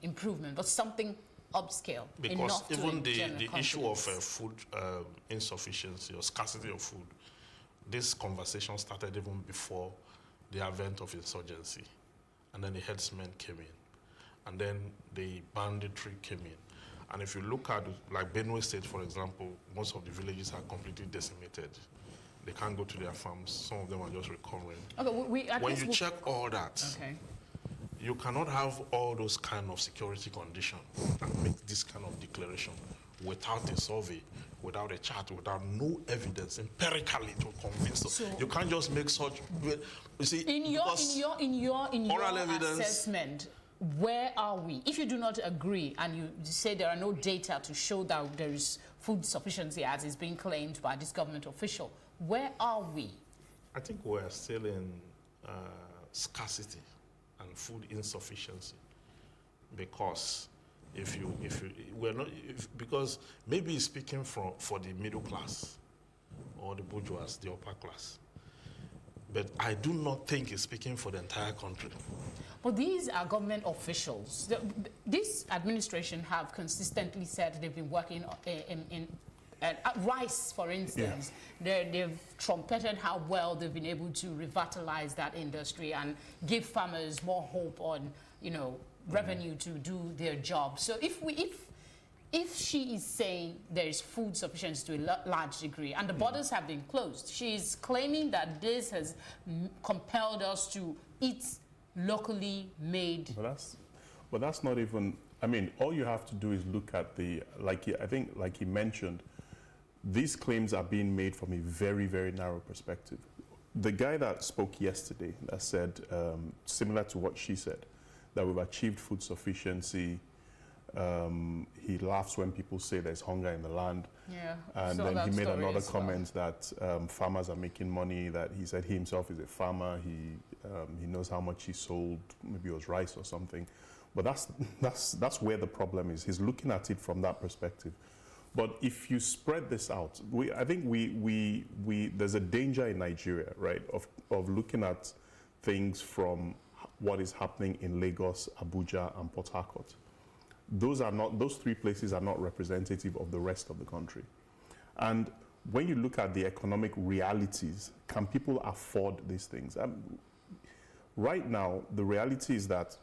improvement, but something upscale. Because even the issue of food insufficiency or scarcity of food, this conversation started even before the advent of insurgency. And then the herdsmen came in. And then the banditry came in. And if you look at, like Benue State, for example, most of the villages are completely decimated. They can't go to their farms. Some of them are just recovering. Okay, when you check all that, you cannot have all those kind of security conditions and make this kind of declaration without a survey, without a chart, without no evidence empirically to convince us. So you can't just make such. You see, in your assessment, where are we? If you do not agree and you say there are no data to show that there is food sufficiency as is being claimed by this government official, where are we? I think we're still in scarcity and food insufficiency, because because maybe speaking for the middle class or the bourgeois, the upper class, but I do not think it's speaking for the entire country. But these are government officials. This administration have consistently said they've been working in rice, for instance. They've trumpeted how well they've been able to revitalize that industry and give farmers more hope on, revenue to do their job. So if she is saying there is food sufficiency to a large degree and the borders have been closed, she is claiming that this has compelled us to eat locally made. But that's not even. I mean, all you have to do is look at like he mentioned, these claims are being made from a very, very narrow perspective. The guy that spoke yesterday that said, similar to what she said, that we've achieved food sufficiency. He laughs when people say there's hunger in the land. Yeah. And then he made another comment that farmers are making money, that he said he himself is a farmer. He knows how much he sold, maybe it was rice or something. But that's where the problem is. He's looking at it from that perspective. But if you spread this out, I think there's a danger in Nigeria, right, of looking at things from what is happening in Lagos, Abuja, and Port Harcourt. Those three places are not representative of the rest of the country. And when you look at the economic realities, can people afford these things? Right now, the reality is that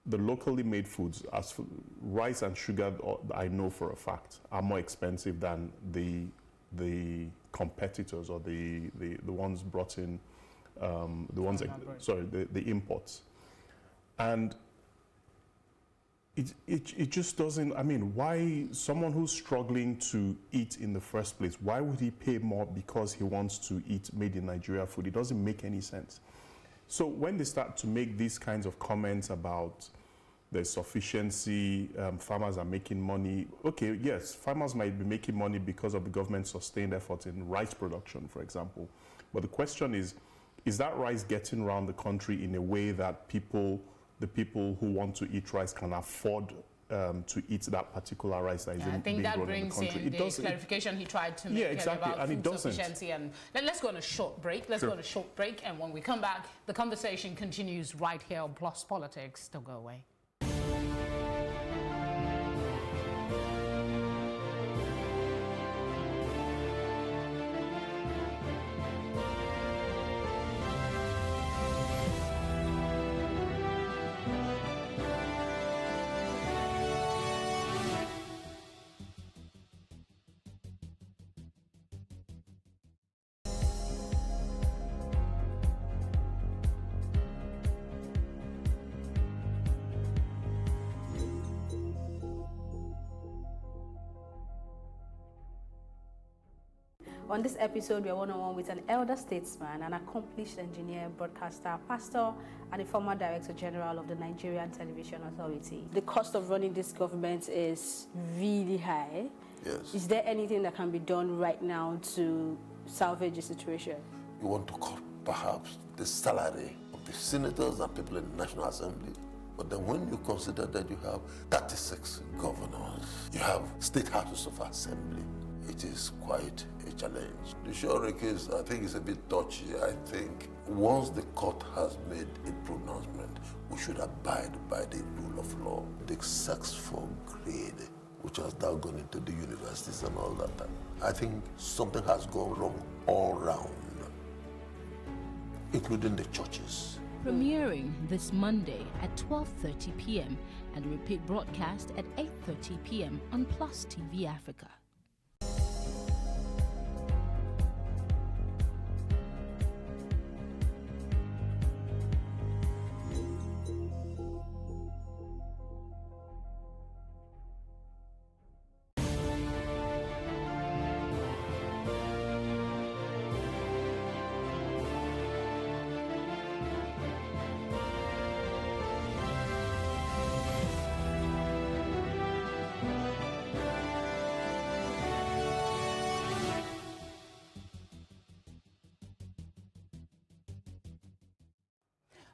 the locally made foods, as rice and sugar, I know for a fact, are more expensive than the competitors or the ones brought in, the imports. And it just doesn't, I mean, why someone who's struggling to eat in the first place, why would he pay more because he wants to eat made in Nigeria food? It doesn't make any sense. So when they start to make these kinds of comments about there's sufficiency, farmers are making money. Okay, yes, farmers might be making money because of the government's sustained efforts in rice production, for example. But the question is that rice getting around the country in a way that the people who want to eat rice can afford to eat that particular rice that is being grown in the country? I think that brings in the clarification he tried to make about food sufficiency. And let's go on a short break. Let's go on a short break. And when we come back, the conversation continues right here on Plus Politics. Don't go away. On this episode, we are one-on-one with an elder statesman, an accomplished engineer, broadcaster, pastor, and a former Director General of the Nigerian Television Authority. The cost of running this government is really high. Yes. Is there anything that can be done right now to salvage the situation? You want to cut perhaps the salary of the senators and people in the National Assembly? But then when you consider that you have 36 governors, you have state houses of assembly, it is quite a challenge. The Shure case, I think, is a bit touchy. I think once the court has made a pronouncement, we should abide by the rule of law. The sex for grade, which has now gone into the universities and all that, I think something has gone wrong all round, including the churches. Premiering this Monday at 12:30 p.m. and a repeat broadcast at 8:30 p.m. on Plus TV Africa.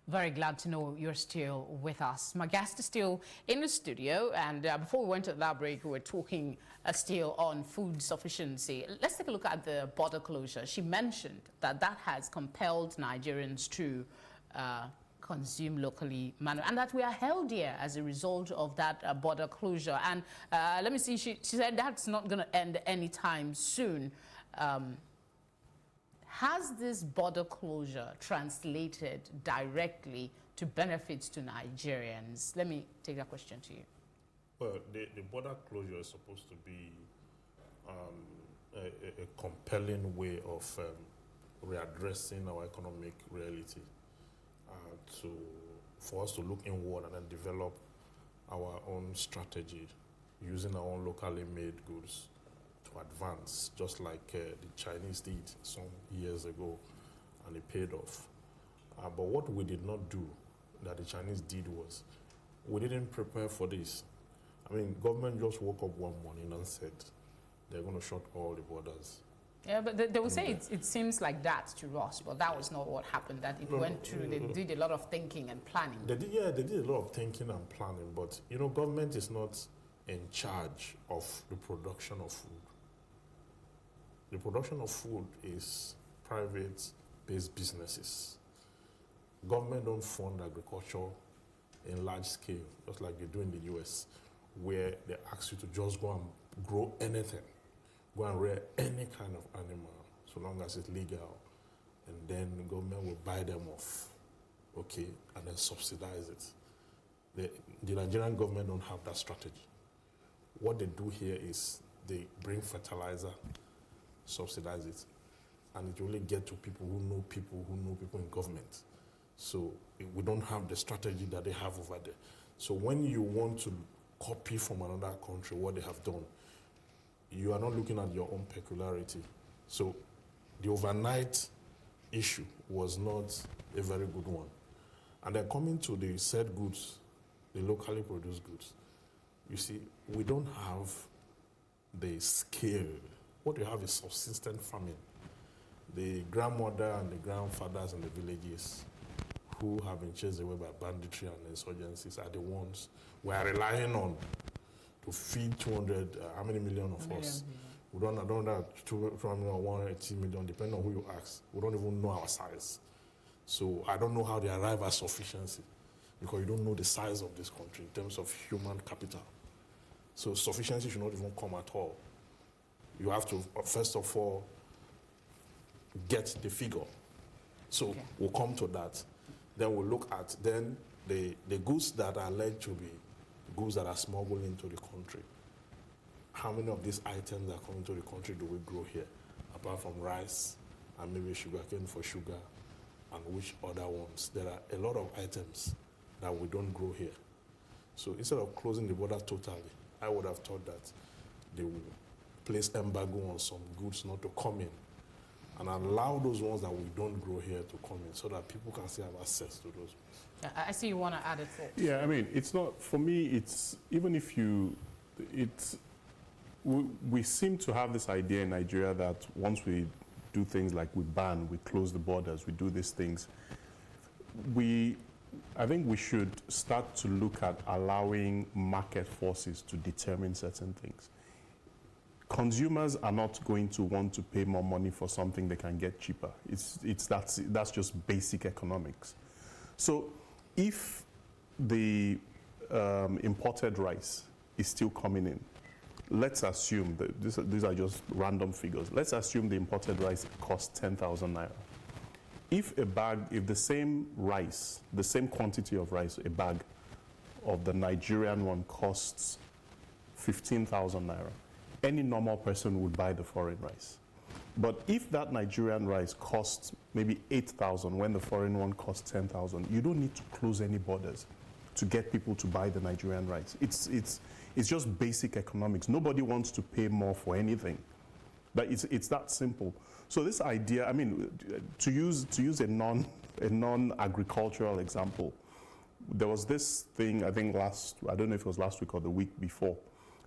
Very glad to know you're still with us. My guest is still in the studio, and before we went to that break, we were talking still on food sufficiency. Let's take a look at the border closure. She mentioned that that has compelled Nigerians to consume locally, and that we are healthier as a result of that border closure. And let me see, she said that's not going to end anytime soon. Has this border closure translated directly to benefits to Nigerians? Let me take that question to you. Well, the border closure is supposed to be a compelling way of readdressing our economic reality, for us to look inward and then develop our own strategy using our own locally made goods to advance, just like the Chinese did some years ago, and it paid off. But what we did not do that the Chinese did was, we didn't prepare for this. I mean, government just woke up one morning and said they're going to shut all the borders. Yeah, but they will say it seems like that to us, but that was not what happened, that it went through, they did a lot of thinking and planning. They did a lot of thinking and planning, but, you know, government is not in charge of the production of food. The production of food is private-based businesses. Government don't fund agriculture in large scale, just like they do in the US, where they ask you to just go and grow anything, go and rear any kind of animal, so long as it's legal, and then the government will buy them off, okay, and then subsidize it. The Nigerian government don't have that strategy. What they do here is they bring fertilizer, subsidize it, and it only get to people who know people in government. So we don't have the strategy that they have over there. So when you want to copy from another country what they have done, you are not looking at your own peculiarity. So the overnight issue was not a very good one. And then coming to the said goods, the locally produced goods, you see, we don't have the scale. What we have is subsistence farming. The grandmother and the grandfathers in the villages who have been chased away by banditry and insurgencies are the ones we are relying on to feed 200, how many million of us? We don't have 200 million, 180 million, depending on who you ask. We don't even know our size. So I don't know how they arrive at sufficiency, because you don't know the size of this country in terms of human capital. So sufficiency should not even come at all. You have to, first of all, get the figure. So we'll come to that. Then we'll look at the goods that are alleged to be goods that are smuggled into the country. How many of these items that come into the country do we grow here, apart from rice and maybe sugarcane for sugar, and which other ones? There are a lot of items that we don't grow here. So instead of closing the border totally, I would have thought that they will place embargo on some goods not to come in, and allow those ones that we don't grow here to come in, so that people can still have access to those. I see you want to add a thought. Yeah, I mean, it's not, for me, it's, even if you, it's, we seem to have this idea in Nigeria that once we do things like we ban, we close the borders, we do these things, we I think we should start to look at allowing market forces to determine certain things. Consumers are not going to want to pay more money for something they can get cheaper. That's just basic economics. So if the imported rice is still coming in, let's assume that these are just random figures. Let's assume the imported rice costs 10,000 naira. If the same rice, the same quantity of rice, a bag of the Nigerian one costs 15,000 naira, any normal person would buy the foreign rice. But if that Nigerian rice costs maybe 8,000 when the foreign one costs 10,000, you don't need to close any borders to get people to buy the Nigerian rice. It's just basic economics. Nobody wants to pay more for anything. But it's that simple. So this idea, I mean, to use a non-agricultural example, there was this thing, I think I don't know if it was last week or the week before,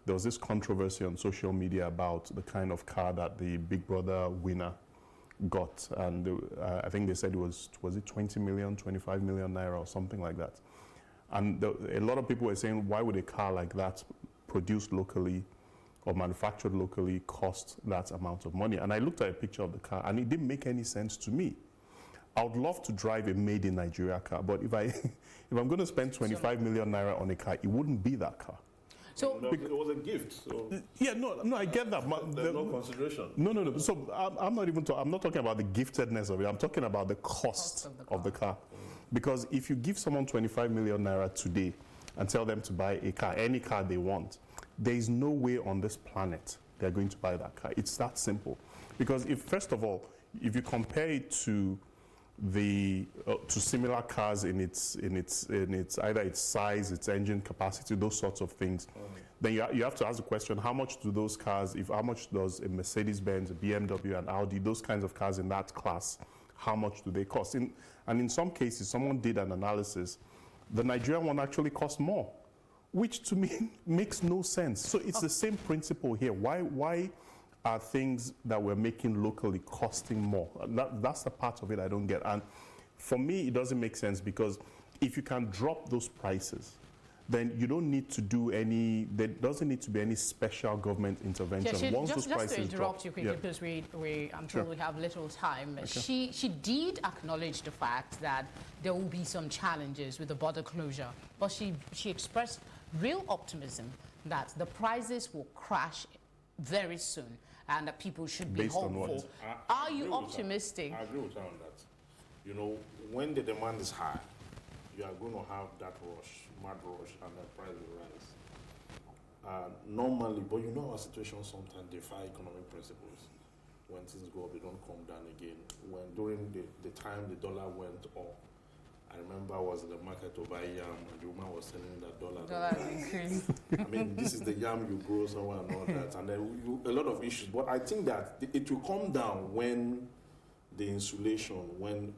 there was this controversy on social media about the kind of car that the Big Brother winner got. And I think they said it was it 20 million, 25 million naira or something like that. And a lot of people were saying, why would a car like that produced locally or manufactured locally cost that amount of money? And I looked at a picture of the car and it didn't make any sense to me. I would love to drive a made in Nigeria car, but if I'm going to spend 25 million naira on a car, it wouldn't be that car. So it was a gift. So yeah, no, I get that. There's no consideration. No. So I'm not talking about the giftedness of it. I'm talking about the cost of the car. Because if you give someone 25 million naira today and tell them to buy a car, any car they want, there is no way on this planet they're going to buy that car. It's that simple. Because first of all, if you compare it to to similar cars in its either its size, its engine capacity, those sorts of things, then you have to ask the question: how much do those cars? How much does a Mercedes-Benz, a BMW, an Audi, those kinds of cars in that class, how much do they cost? And in some cases, someone did an analysis. The Nigerian one actually cost more, which to me makes no sense. So it's the same principle here. Why are things that we're making locally costing more? That's the part of it I don't get. And for me, it doesn't make sense, because if you can drop those prices, then you don't need to do there doesn't need to be any special government intervention. Once just to interrupt you quickly, because I'm sure we have little time. Okay. She did acknowledge the fact that there will be some challenges with the border closure, but she expressed real optimism that the prices will crash very soon and that people should be hopeful. Are you optimistic? I agree with her on that. You know, when the demand is high, you are going to have that mad rush, and the price will rise. Normally, but you know our situation sometimes defy economic principles. When things go up, they don't come down again. When during the time the dollar went up, I remember I was in the market to buy yam, and the woman was telling me that dollar increased. I mean, this is the yam you grow somewhere and all that, and then a lot of issues. But I think that it will come down when the insulation, when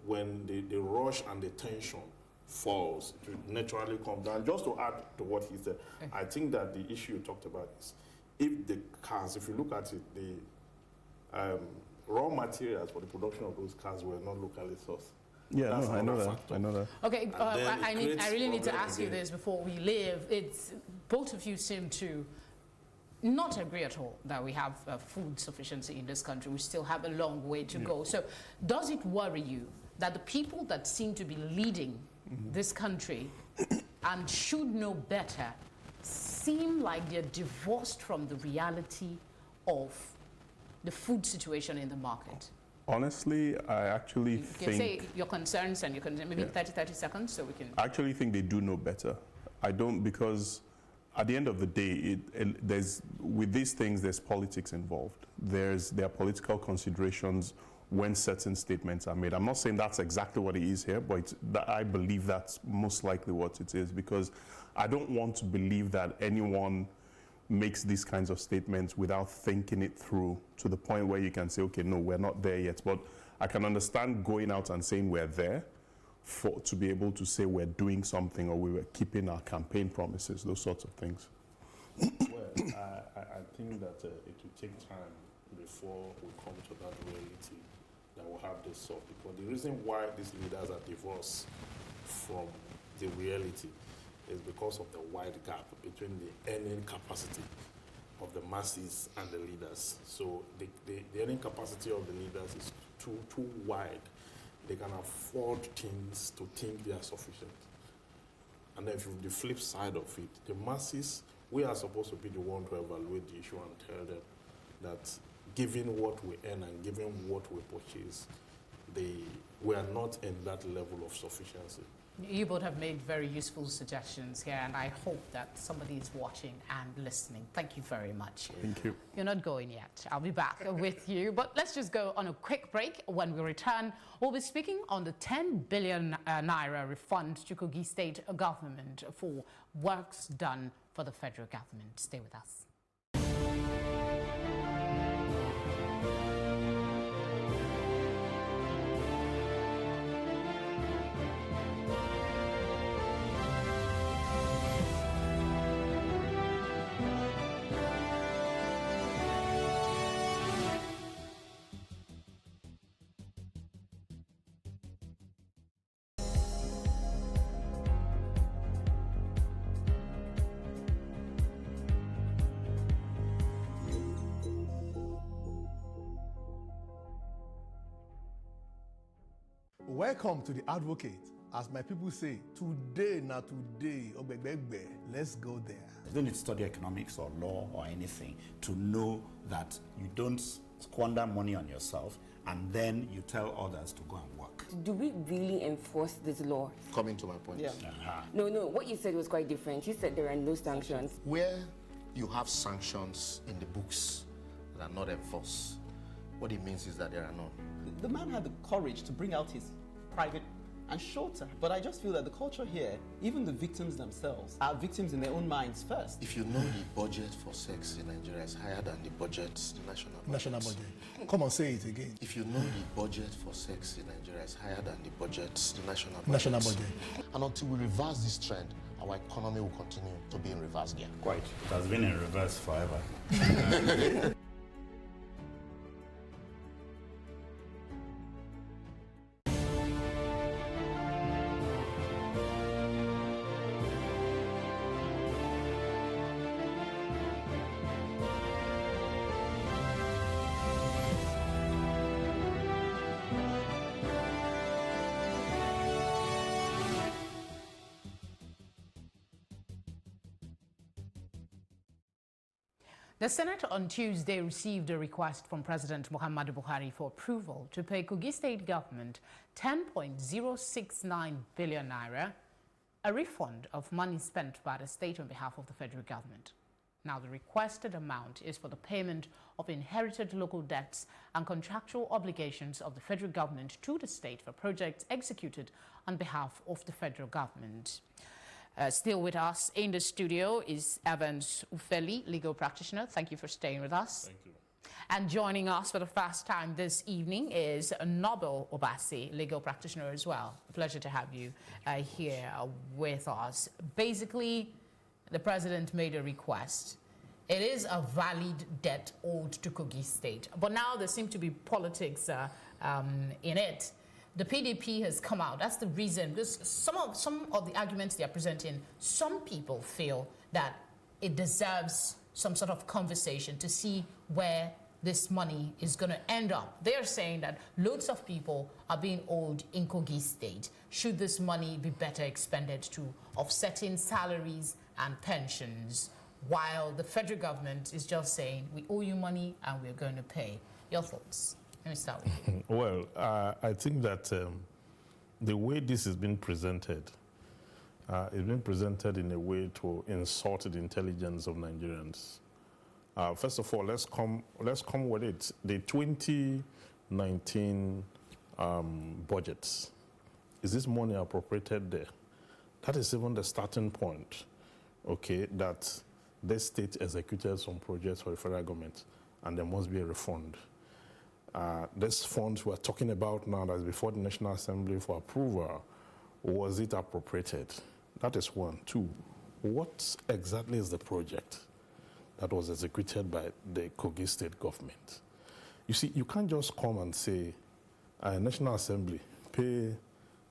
the rush and the tension falls, it will naturally come down. Just to add to what he said, I think that the issue you talked about is if you look at it, the raw materials for the production of those cars were not locally sourced. Yeah, no, I know that. Okay, I really need to ask you this before we leave. Both of you seem to not agree at all that we have food sufficiency in this country. We still have a long way to go. So does it worry you that the people that seem to be leading this country and should know better seem like they're divorced from the reality of the food situation in the market? Honestly, I actually think... You can say your concerns and maybe 30 seconds so we can... I actually think they do know better. I don't, because at the end of the day, with these things, there's politics involved. There are political considerations when certain statements are made. I'm not saying that's exactly what it is here, but I believe that's most likely what it is, because I don't want to believe that anyone makes these kinds of statements without thinking it through to the point where you can say, okay, no, we're not there yet. But I can understand going out and saying we're there to be able to say we're doing something or we were keeping our campaign promises, those sorts of things. Well, I think that it will take time before we come to that reality that we'll have this solved. Because the reason why these leaders are divorced from the reality is because of the wide gap between the earning capacity of the masses and the leaders. So the earning capacity of the leaders is too wide. They can afford things to think they are sufficient. And then if you the flip side of it, the masses, we are supposed to be the one to evaluate the issue and tell them that given what we earn and given what we purchase, we are not in that level of sufficiency. You both have made very useful suggestions here, and I hope that somebody is watching and listening. Thank you very much. Thank you. You're not going yet. I'll be back with you. But let's just go on a quick break. When we return, we'll be speaking on the 10 billion naira refund to Kogi State government for works done for the federal government. Stay with us. Welcome to The Advocate. As my people say, today, not today, ogbegbe, let's go there. You don't need to study economics or law or anything to know that you don't squander money on yourself and then you tell others to go and work. Do we really enforce this law? Coming to my point. Yeah. No, what you said was quite different. You said there are no sanctions. Where you have sanctions in the books that are not enforced, what it means is that there are none. The man had the courage to bring out his private and shorter. But I just feel that the culture here, even the victims themselves, are victims in their own minds first. If you know the budget for sex in Nigeria is higher than the budget, the national budget. National budget. Come on, say it again. If you know the budget for sex in Nigeria is higher than the budget, the national budget. National budget. And until we reverse this trend, our economy will continue to be in reverse gear. Quite. It has been in reverse forever. The Senate on Tuesday received a request from President Muhammadu Buhari for approval to pay Kogi State government 10.069 billion naira, a refund of money spent by the state on behalf of the federal government. Now, the requested amount is for the payment of inherited local debts and contractual obligations of the federal government to the state for projects executed on behalf of the federal government. Still with us in the studio is Evans Ufeli, legal practitioner. Thank you for staying with us. Thank you. And joining us for the first time this evening is Noble Obasi, legal practitioner as well. A pleasure to have you here with us. Basically, the president made a request. It is a valid debt owed to Kogi State, but now there seem to be politics in it. The PDP has come out. That's the reason, because some of the arguments they are presenting, some people feel that it deserves some sort of conversation to see where this money is going to end up. They're saying that loads of people are being owed in Kogi State. Should this money be better expended to offsetting salaries and pensions, while the federal government is just saying, we owe you money and we're going to pay? Your thoughts? Let me start with you. Well, I think that the way this is being presented, is being presented in a way to insult the intelligence of Nigerians. First of all, let's come with it. The 2019 budgets, is this money appropriated there? That is even the starting point, okay, that the state executed some projects for the federal government, and there must be a refund. This fund we're talking about now that's before the National Assembly for approval, was it appropriated? That is one. Two, what exactly is the project that was executed by the Kogi State government? You see, you can't just come and say, National Assembly, pay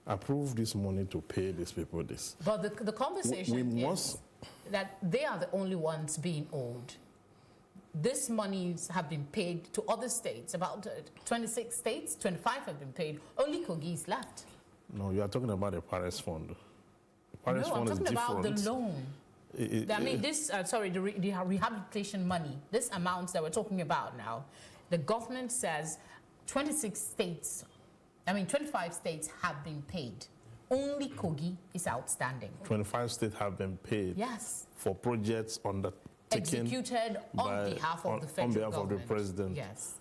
approve this money to pay these people this. But the conversation we is must, that they are the only ones being owed. These monies have been paid to other states. About 26 states, 25 have been paid. Only Kogi is left. No, you are talking about the Paris Fund. The Paris Fund I'm is talking different. about the loan. I mean, this, the rehabilitation money, this amount that we're talking about now, the government says 25 states have been paid. Only Kogi is outstanding. 25 states have been paid. Yes. For projects undertaken executed on behalf of the federal government. On behalf of the president. Yes.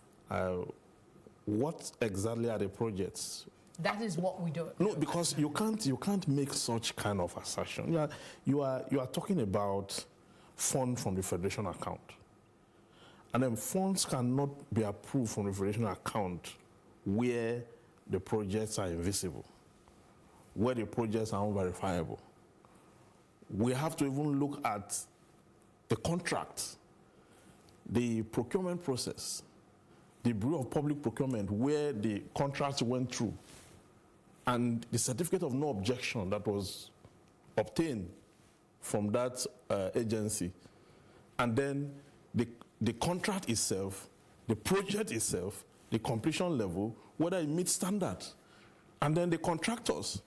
What exactly are the projects? That is what we do. No, because you can't make such kind of assertion. You are talking about funds from the federation account, and then funds cannot be approved from the federation account where the projects are invisible, where the projects are unverifiable. We have to even look at the contract, the procurement process, the Bureau of Public Procurement, where the contracts went through, and the certificate of no objection that was obtained from that agency. And then the contract itself, the project itself, the completion level, whether it meets standards. And then the contractors.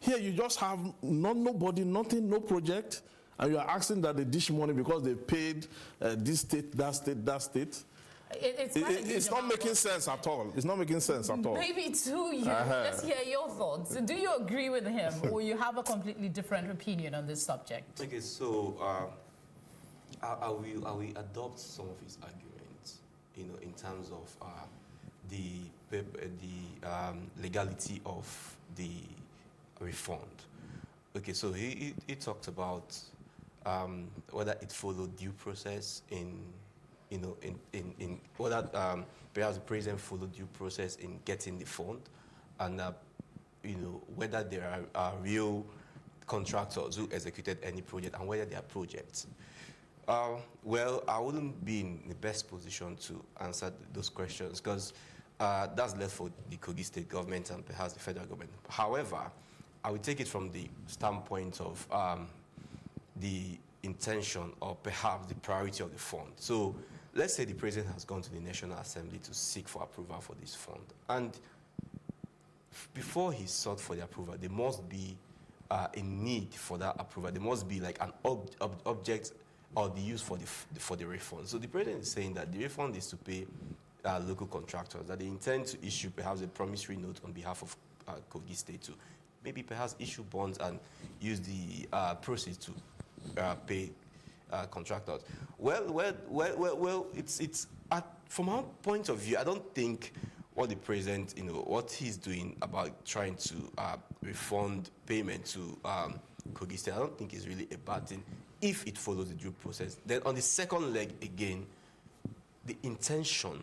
Here you just have nobody, nothing, no project, and you are asking that they dish money because they paid this state, that state, that state. It's not making sense at all. It's not making sense at all. Maybe to you. Let's hear your thoughts. Do you agree with him, or you have a completely different opinion on this subject? Okay, so I will adopt some of his arguments, in terms of the legality of the refund. Okay, so he talked about whether it followed due process in whether perhaps the president followed due process in getting the fund, and whether there are real contractors who executed any project and whether they are projects. Well, I wouldn't be in the best position to answer those questions because that's left for the Kogi state government and perhaps the federal government. However, I would take it from the standpoint of the intention or perhaps the priority of the fund. So let's say the president has gone to the National Assembly to seek for approval for this fund. And before he sought for the approval, there must be a need for that approval. There must be like an object or the use for the refund. So the president is saying that the refund is to pay local contractors, that they intend to issue perhaps a promissory note on behalf of Kogi State to maybe perhaps issue bonds and use the proceeds to pay contractors. Well, it's from our point of view, I don't think what the president, what he's doing about trying to refund payment to Kogi State, I don't think is really a bad thing if it follows the due process. Then on the second leg again, the intention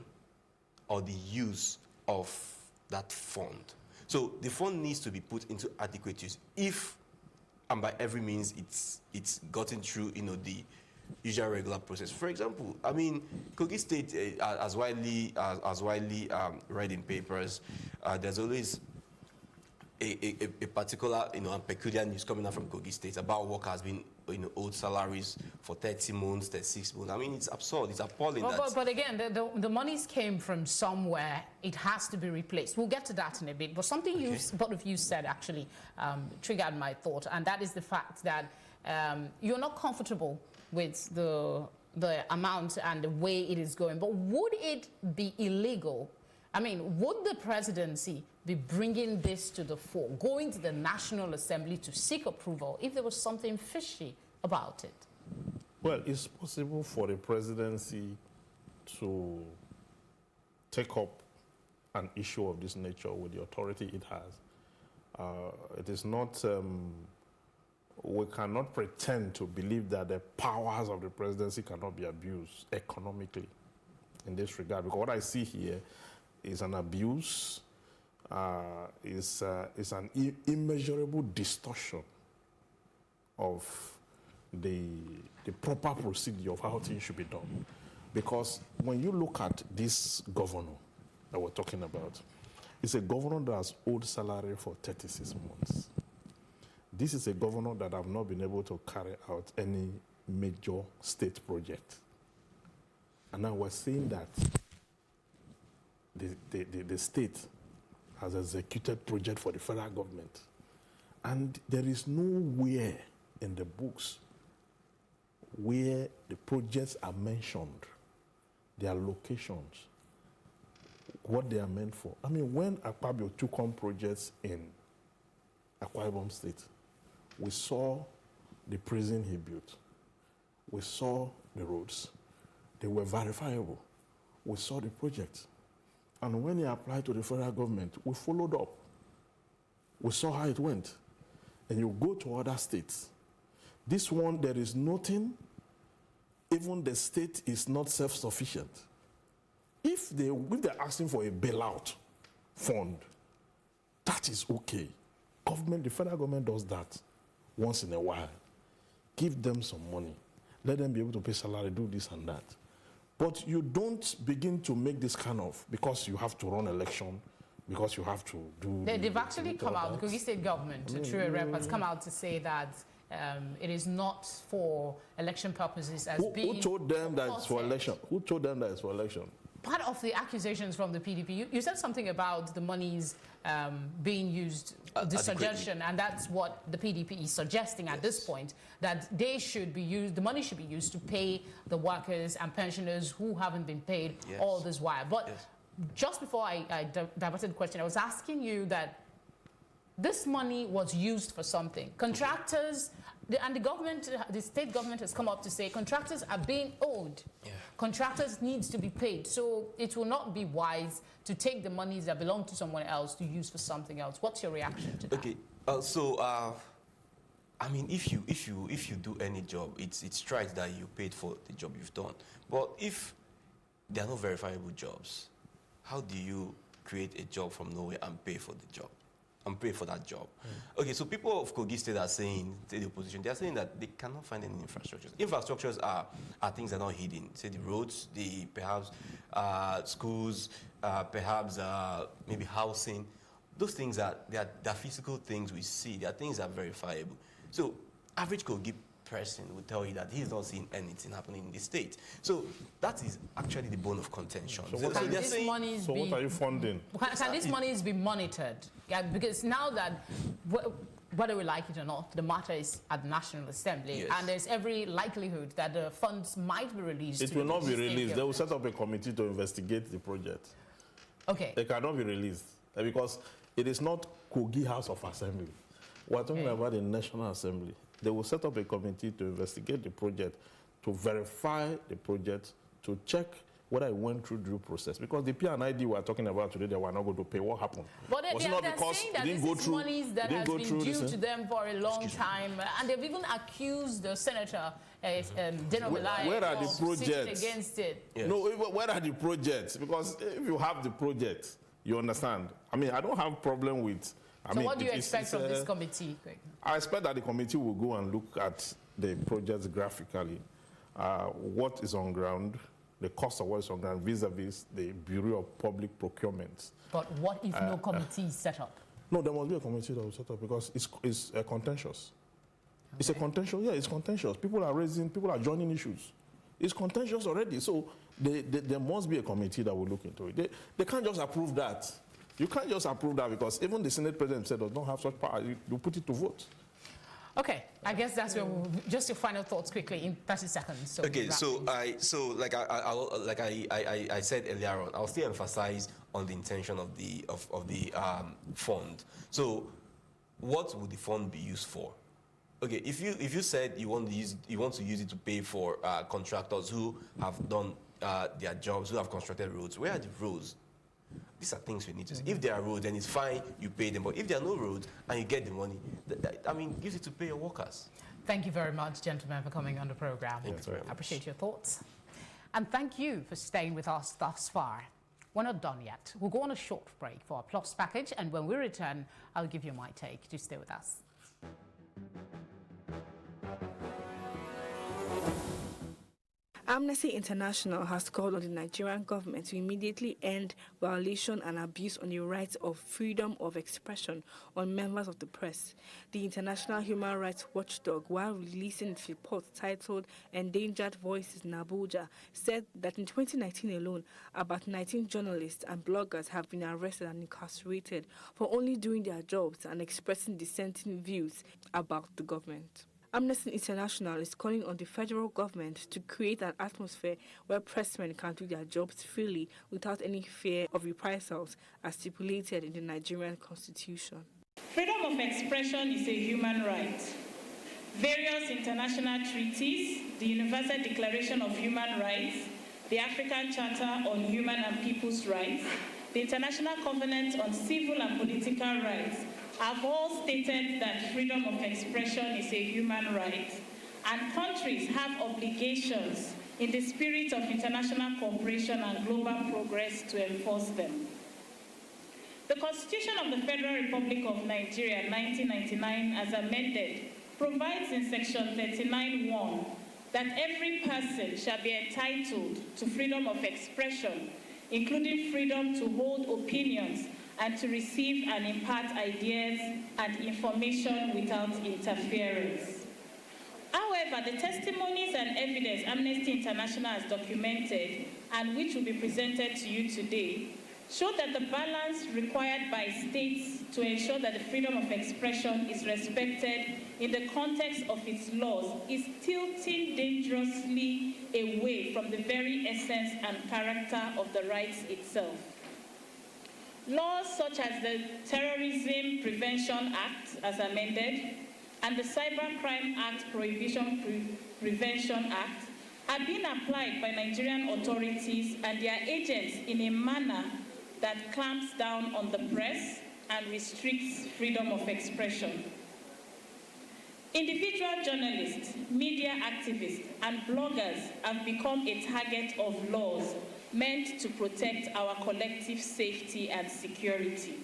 or the use of that fund. So the fund needs to be put into adequate use if, and by every means, it's gotten through, the usual regular process. For example, I mean, Kogi State, as widely read in papers, there's always a particular, and peculiar news coming out from Kogi State about workers being, owed salaries for 30 months, 36 months. I mean, it's absurd. It's appalling. But again, the monies came from somewhere. It has to be replaced. We'll get to that in a bit. But something both of you said actually triggered my thought, and that is the fact that you're not comfortable with the amount and the way it is going. But would it be illegal? I mean, would the presidency be bringing this to the fore, going to the National Assembly to seek approval if there was something fishy about it? Well, it's possible for the presidency to take up an issue of this nature with the authority it has. It is not, we cannot pretend to believe that the powers of the presidency cannot be abused economically in this regard, because what I see here is an abuse, is an immeasurable distortion of the proper procedure of how things should be done. Because when you look at this governor that we're talking about, is a governor that has owed salary for 36 months. This is a governor that have not been able to carry out any major state project. And now we're saying that the state has executed project for the federal government. And there is nowhere in the books where the projects are mentioned, their locations, what they are meant for. I mean, when Akpabio took on projects in Akwa Ibom State, we saw the prison he built. We saw the roads. They were verifiable. We saw the project. And when he applied to the federal government, we followed up. We saw how it went. And you go to other states. This one, there is nothing. Even the state is not self-sufficient. If they're asking for a bailout fund, that is okay. The federal government does that once in a while. Give them some money. Let them be able to pay salary, do this and that. But you don't begin to make this kind of, because you have to run election, because you have to do... They've actually come out, the Kogi State government, through a rep, has come out to say that it is not for election purposes as being... Who told them that it's for election? Who told them that it's for election? Part of the accusations from the PDP, you said something about the monies being used, the suggestion, and that's what the PDP is suggesting at this point, that they should be used, the money should be used to pay the workers and pensioners who haven't been paid all this while. But just before I diverted the question, I was asking you that this money was used for something. Contractors, and the government, the state government has come up to say contractors are being owed. Contractors needs to be paid. So it will not be wise to take the monies that belong to someone else to use for something else. What's your reaction to that? Okay, I mean, if you do any job, it's right that you paid for the job you've done. But if there are no verifiable jobs, how do you create a job from nowhere and pay for the job? And pay for that job. Okay, so people of Kogi State are saying, the opposition, they are saying that they cannot find any infrastructures. Infrastructures are things that are not hidden. Say the roads, perhaps schools, perhaps maybe housing. Those things they're physical things we see. They are things that are verifiable. So average Kogi person will tell you that he's not seeing anything happening in the state. So that is actually the bone of contention. So what are you funding? Can these monies be monitored? Yeah, because now that, whether we like it or not, the matter is at the National Assembly, and there's every likelihood that the funds might be released. It will not be released. They will set up a committee to investigate the project. Okay. It cannot be released because it is not Kogi House of Assembly. We're talking about the National Assembly. They will set up a committee to investigate the project, to verify the project, to check whether it went through due process. Because the P&ID we're talking about today, they were not going to pay. What happened? But they're saying that this is monies that has been due to them for a long time. And they've even accused the Senator, Deno where are the projects? Against it. Yes. No, where are the projects? Because if you have the project, you understand. I mean, I don't have problem with... What do you expect from this committee? I expect that the committee will go and look at the projects graphically, what is on ground, the cost of what is on ground vis-a-vis the Bureau of Public Procurement. But what if no committee is set up? No, there must be a committee that will set up because it's contentious. Okay. It's a contentious, it's contentious. People are joining issues. It's contentious already, so there must be a committee that will look into it. They can't just approve that. You can't just approve that because even the Senate President said does not have such power. You put it to vote. Okay, I guess that's where just your final thoughts quickly in 30 seconds. So okay, like I said earlier on, I'll still emphasize on the intention of the fund. So, what would the fund be used for? Okay, if you said you want to use it to pay for contractors who have done their jobs, who have constructed roads, where are the roads? These are things we need to see. If there are roads, then it's fine, you pay them. But if there are no roads and you get the money, I mean, use it to pay your workers. Thank you very much, gentlemen, for coming on the program. Thanks very much. I appreciate your thoughts. And thank you for staying with us thus far. We're not done yet. We'll go on a short break for our Plus package, and when we return, I'll give you my take. Do stay with us. Amnesty International has called on the Nigerian government to immediately end violation and abuse on the rights of freedom of expression on members of the press. The international human rights watchdog, while releasing its report titled Endangered Voices in Abuja, said that in 2019 alone, about 19 journalists and bloggers have been arrested and incarcerated for only doing their jobs and expressing dissenting views about the government. Amnesty International is calling on the federal government to create an atmosphere where pressmen can do their jobs freely without any fear of reprisals, as stipulated in the Nigerian constitution. Freedom of expression is a human right. Various international treaties, the Universal Declaration of Human Rights, the African Charter on Human and People's Rights, the International Covenant on Civil and Political Rights, have all stated that freedom of expression is a human right, and countries have obligations in the spirit of international cooperation and global progress to enforce them. The Constitution of the Federal Republic of Nigeria, 1999, as amended, provides in Section 39(1) that every person shall be entitled to freedom of expression, including freedom to hold opinions and to receive and impart ideas and information without interference. However, the testimonies and evidence Amnesty International has documented and which will be presented to you today show that the balance required by states to ensure that the freedom of expression is respected in the context of its laws is tilting dangerously away from the very essence and character of the rights itself. Laws such as the Terrorism Prevention Act, as amended, and the Cybercrime Act Prohibition Prevention Act have been applied by Nigerian authorities and their agents in a manner that clamps down on the press and restricts freedom of expression. Individual journalists, media activists, and bloggers have become a target of laws meant to protect our collective safety and security.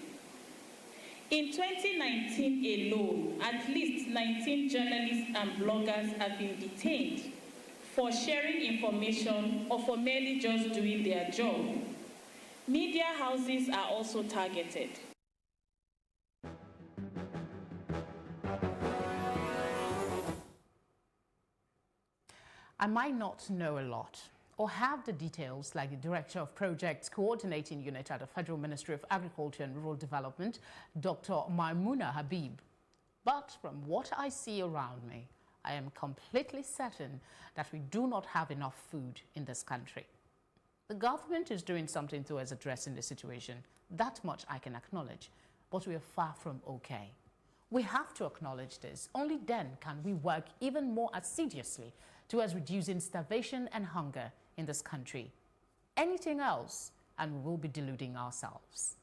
In 2019 alone, at least 19 journalists and bloggers have been detained for sharing information or for merely just doing their job. Media houses are also targeted. I might not know a lot or have the details like the Director of Projects Coordinating Unit at the Federal Ministry of Agriculture and Rural Development, Dr. Maimouna Habib. But from what I see around me, I am completely certain that we do not have enough food in this country. The government is doing something towards addressing the situation. That much I can acknowledge, but we are far from okay. We have to acknowledge this. Only then can we work even more assiduously towards reducing starvation and hunger in this country. Anything else, and we will be deluding ourselves.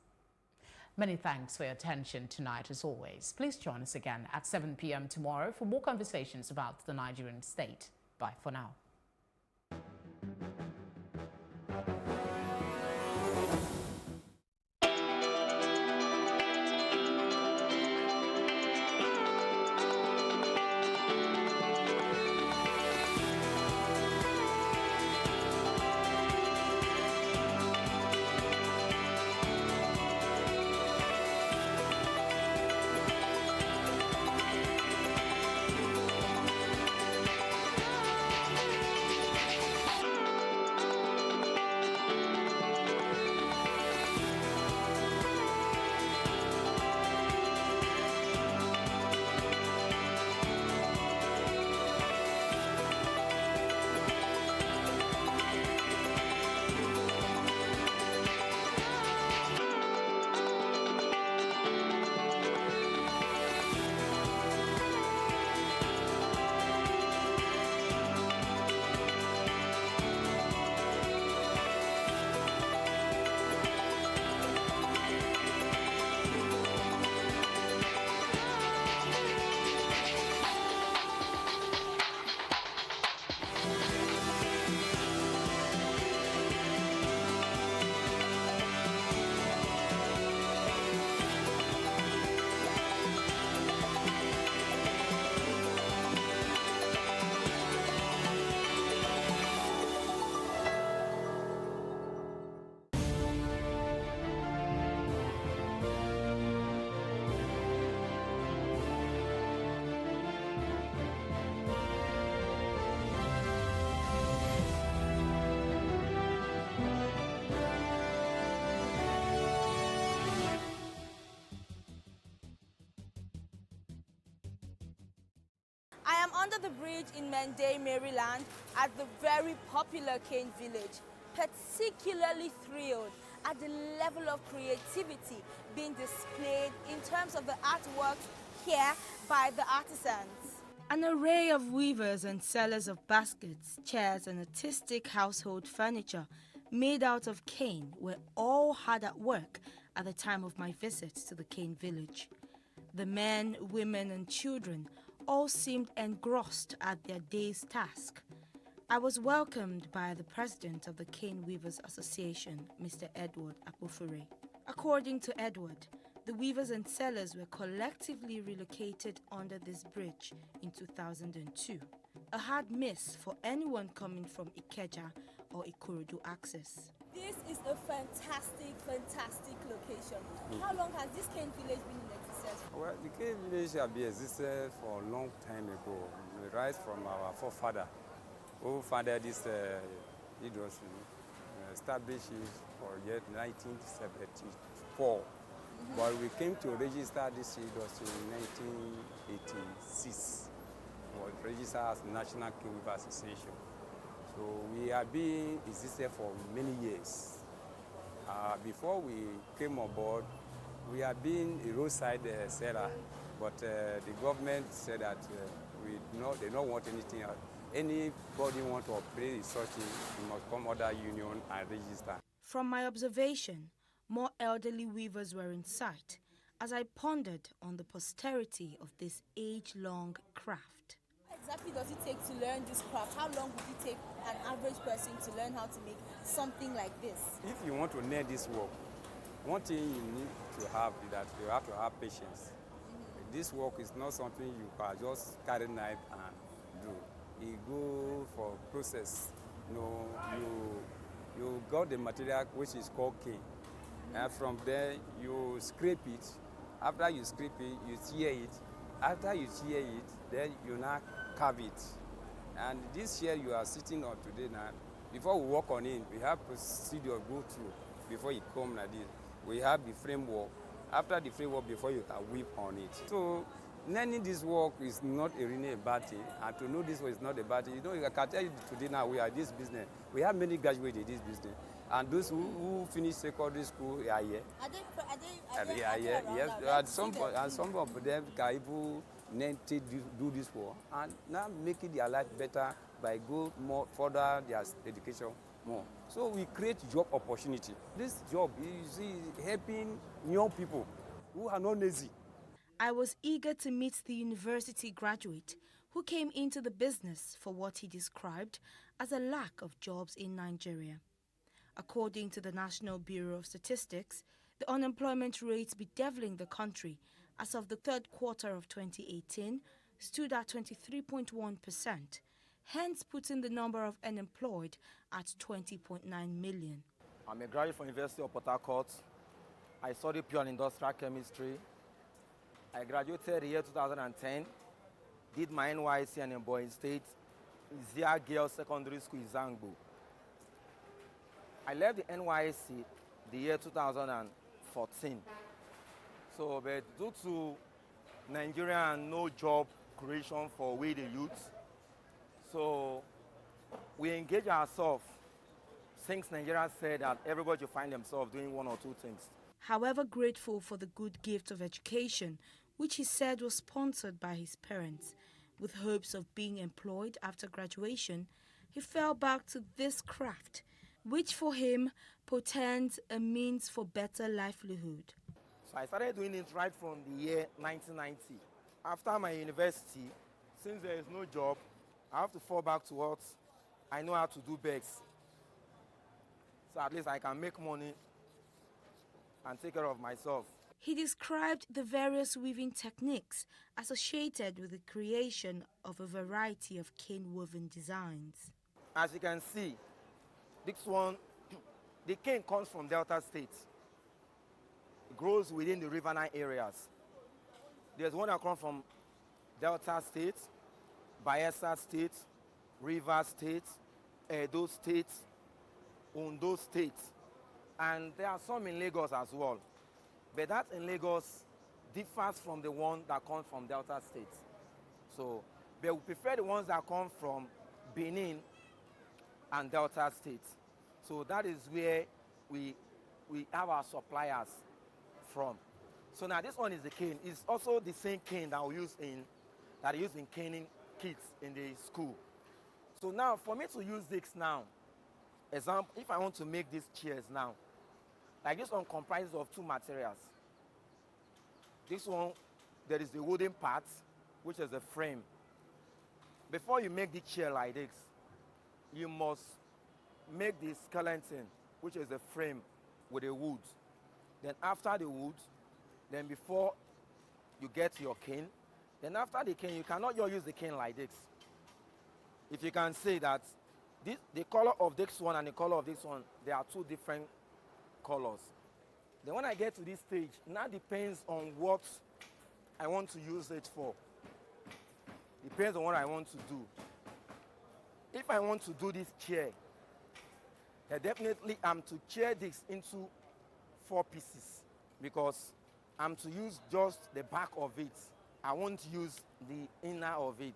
Many thanks for your attention tonight, as always. Please join us again at 7 p.m. tomorrow for more conversations about the Nigerian state. Bye for now. I am under the bridge in Mendey, Maryland, at the very popular Cane Village, particularly thrilled at the level of creativity being displayed in terms of the artwork here by the artisans. An array of weavers and sellers of baskets, chairs, and artistic household furniture made out of cane were all hard at work at the time of my visit to the Cane Village. The men, women, and children all seemed engrossed at their day's task. I was welcomed by the president of the Cane Weavers Association, Mr. Edward Akpofure. According to Edward, the weavers and sellers were collectively relocated under this bridge in 2002. A hard miss for anyone coming from Ikeja or Ikorodu access. This is a fantastic location. How long has this Cane Village been in existence? Well, the Cane Village has been existed for a long time ago. We rise from our forefather who founded this industry, established it for year 1974. But we came to register this industry in 1986. It was registered as National Cane Weavers Association. So we have been existed for many years. Before we came on board, we have been a roadside seller, but the government said that they don't want anything else. Anybody want to operate such thing, you must come under union and register. From my observation, more elderly weavers were in sight as I pondered on the posterity of this age-long craft. What exactly does it take to learn this craft? How long would it take an average person to learn how to make something like this? If you want to learn this work, one thing you need to have is that you have to have patience. This work is not something you can just carry knife and do. You go for process. You got the material which is called cane. And from there, you scrape it. After you scrape it, you tear it. After you tear it, then you now carve it. And this here you are sitting on today now, before we work on it, we have procedure go through before you come like this. We have the framework. After the framework, before you can whip on it. So learning this work is not really a bad thing, and to know this work is not a bad thing. You know, I can tell you today now, we are this business. We have many graduates in this business. And those who finish secondary school are here. Are they here? Yes. And some of them can even learn to do this work and now making their life better by go more further their education more. So we create job opportunity. This job is helping young people who are not lazy. I was eager to meet the university graduate who came into the business for what he described as a lack of jobs in Nigeria. According to the National Bureau of Statistics, the unemployment rate bedeviling the country as of the third quarter of 2018 stood at 23.1%, hence putting the number of unemployed at 20.9 million. I'm a graduate from University of Port Harcourt. I studied pure and industrial chemistry. I graduated the year 2010, did my NYSC in Boeing State, Zia Girls Secondary School in Zangbo. I left the NYSC the year 2014. So, but due to Nigeria and no job creation for we the youth, so we engage ourselves since Nigeria said that everybody should find themselves doing one or two things. However grateful for the good gift of education, which he said was sponsored by his parents, with hopes of being employed after graduation, he fell back to this craft, which for him portends a means for better livelihood. So I started doing it right from the year 1990. After my university, since there is no job, I have to fall back to what I know how to do best. So at least I can make money and take care of myself. He described the various weaving techniques associated with the creation of a variety of cane-woven designs. As you can see, this one, the cane comes from Delta State. It grows within the riverine areas. There's one that comes from Delta State, Bayelsa State, Rivers State, Edo State, Ondo State, and there are some in Lagos as well. But that in Lagos differs from the one that comes from Delta State. So But we prefer the ones that come from Benin and Delta states. So that is where we have our suppliers from. So now this one is the cane. It's also the same cane that we use in caning kids in the school. So now for me to use this now, example, if I want to make these chairs now, like this one comprises of two materials. This one, there is the wooden part, which is the frame. Before you make the chair like this, you must make the skeleton, which is the frame with the wood. Then after the wood, then before you get your cane, then after the cane, you cannot just use the cane like this. If you can say that the color of this one and the color of this one, they are two different colors. Then when I get to this stage, now depends on what I want to use it for. Depends on what I want to do. If I want to do this chair, then definitely I'm to chair this into 4 pieces because I'm to use just the back of it. I won't use the inner of it.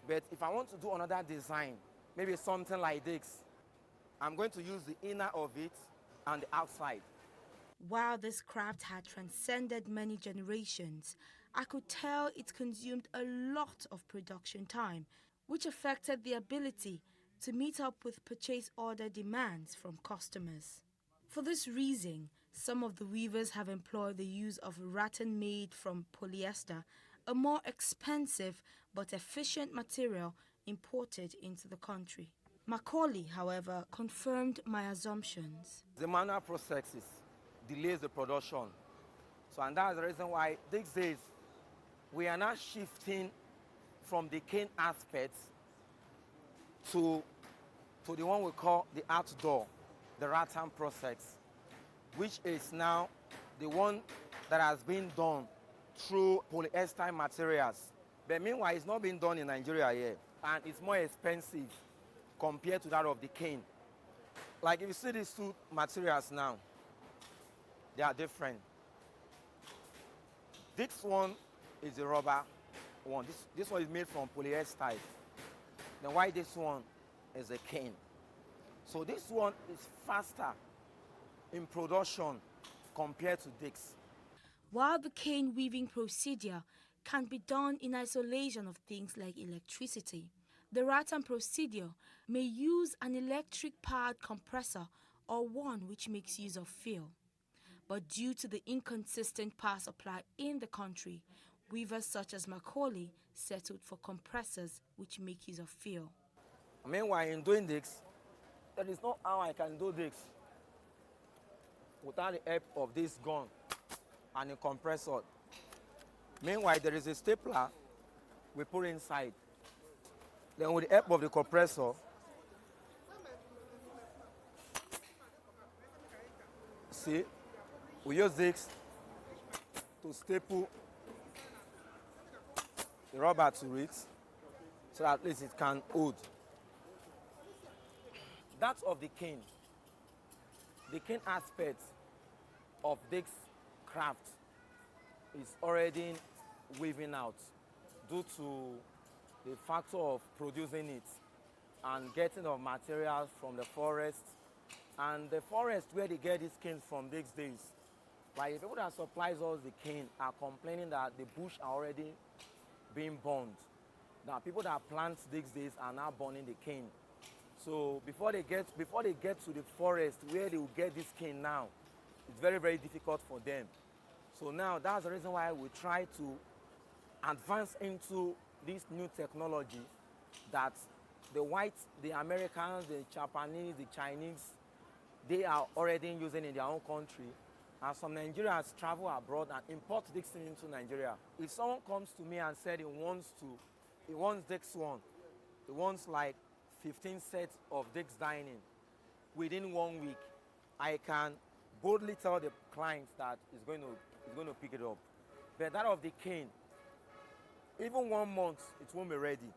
But if I want to do another design, maybe something like this, I'm going to use the inner of it and the outside. While this craft had transcended many generations, I could tell it consumed a lot of production time, which affected the ability to meet up with purchase order demands from customers. For this reason, some of the weavers have employed the use of rattan made from polyester, a more expensive but efficient material imported into the country. Macaulay, however, confirmed my assumptions. The manual processes delays the production. So, and that's the reason why these days we are now shifting from the cane aspects to the one we call the outdoor, the rattan process, which is now the one that has been done through polyester materials. But meanwhile, it's not being done in Nigeria yet, and it's more expensive compared to that of the cane. Like if you see these two materials now, they are different. This one is the rubber one. This one is made from polyester. Then why this one is a cane. So this one is faster in production compared to this. While the cane weaving procedure can be done in isolation of things like electricity, the rattan procedure may use an electric-powered compressor or one which makes use of fuel. But due to the inconsistent power supply in the country, weavers such as Macaulay settled for compressors which make use of fuel. Meanwhile, in doing this, there is no how I can do this without the help of this gun and a compressor. Meanwhile, there is a stapler we put inside. Then with the help of the compressor, see, we use this to staple the rubber to it so that at least it can hold. That of the cane aspect of this craft is already weaving out due to the factor of producing it and getting of materials from the forest. And the forest where they get these canes from these days, like the people that supplies us the cane are complaining that the bush are already being burned. Now people that plant these days are now burning the cane. So before they get to the forest where they will get this cane now, it's very, very difficult for them. So now that's the reason why we try to advance into this new technology that the whites, the Americans, the Japanese, the Chinese, they are already using in their own country. And some Nigerians travel abroad and import this thing into Nigeria. If someone comes to me and said he wants this one, he wants like 15 sets of this dining within 1 week, I can boldly tell the client that he's going to pick it up. But that of the cane, even 1 month, it won't be ready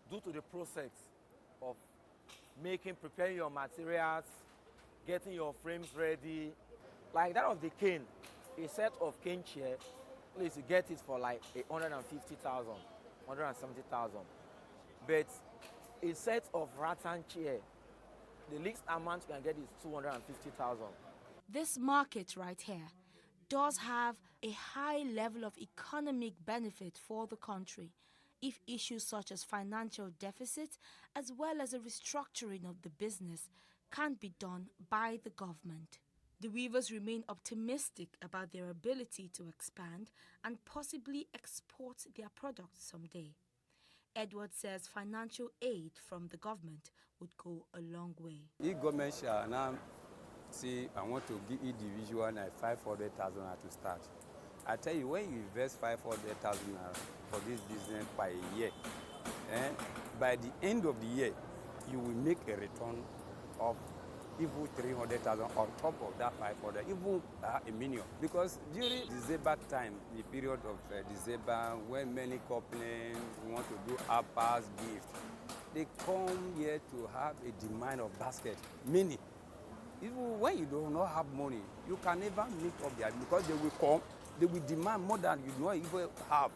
due to the process of preparing your materials, getting your frames ready. Like that of the cane, a set of cane chair, please you get it for like 150,000. 170,000. But a set of rattan chair, the least amount you can get is 250,000. This market right here does have a high level of economic benefit for the country if issues such as financial deficit as well as a restructuring of the business can be done by the government. The weavers remain optimistic about their ability to expand and possibly export their products someday. Edward says financial aid from the government would go a long way. If government shall now say, I want to give individual 500,000 to start. I tell you, when you invest 500,000 for this business by a year, by the end of the year, you will make a return of even 300,000 on top of that 500, even a million. Because during December time, the period of December, when many companies want to do outpass gift, they come here to have a demand of basket. Meaning, even when you do not have money, you can never meet up there because they will come, they will demand more than you don't even have.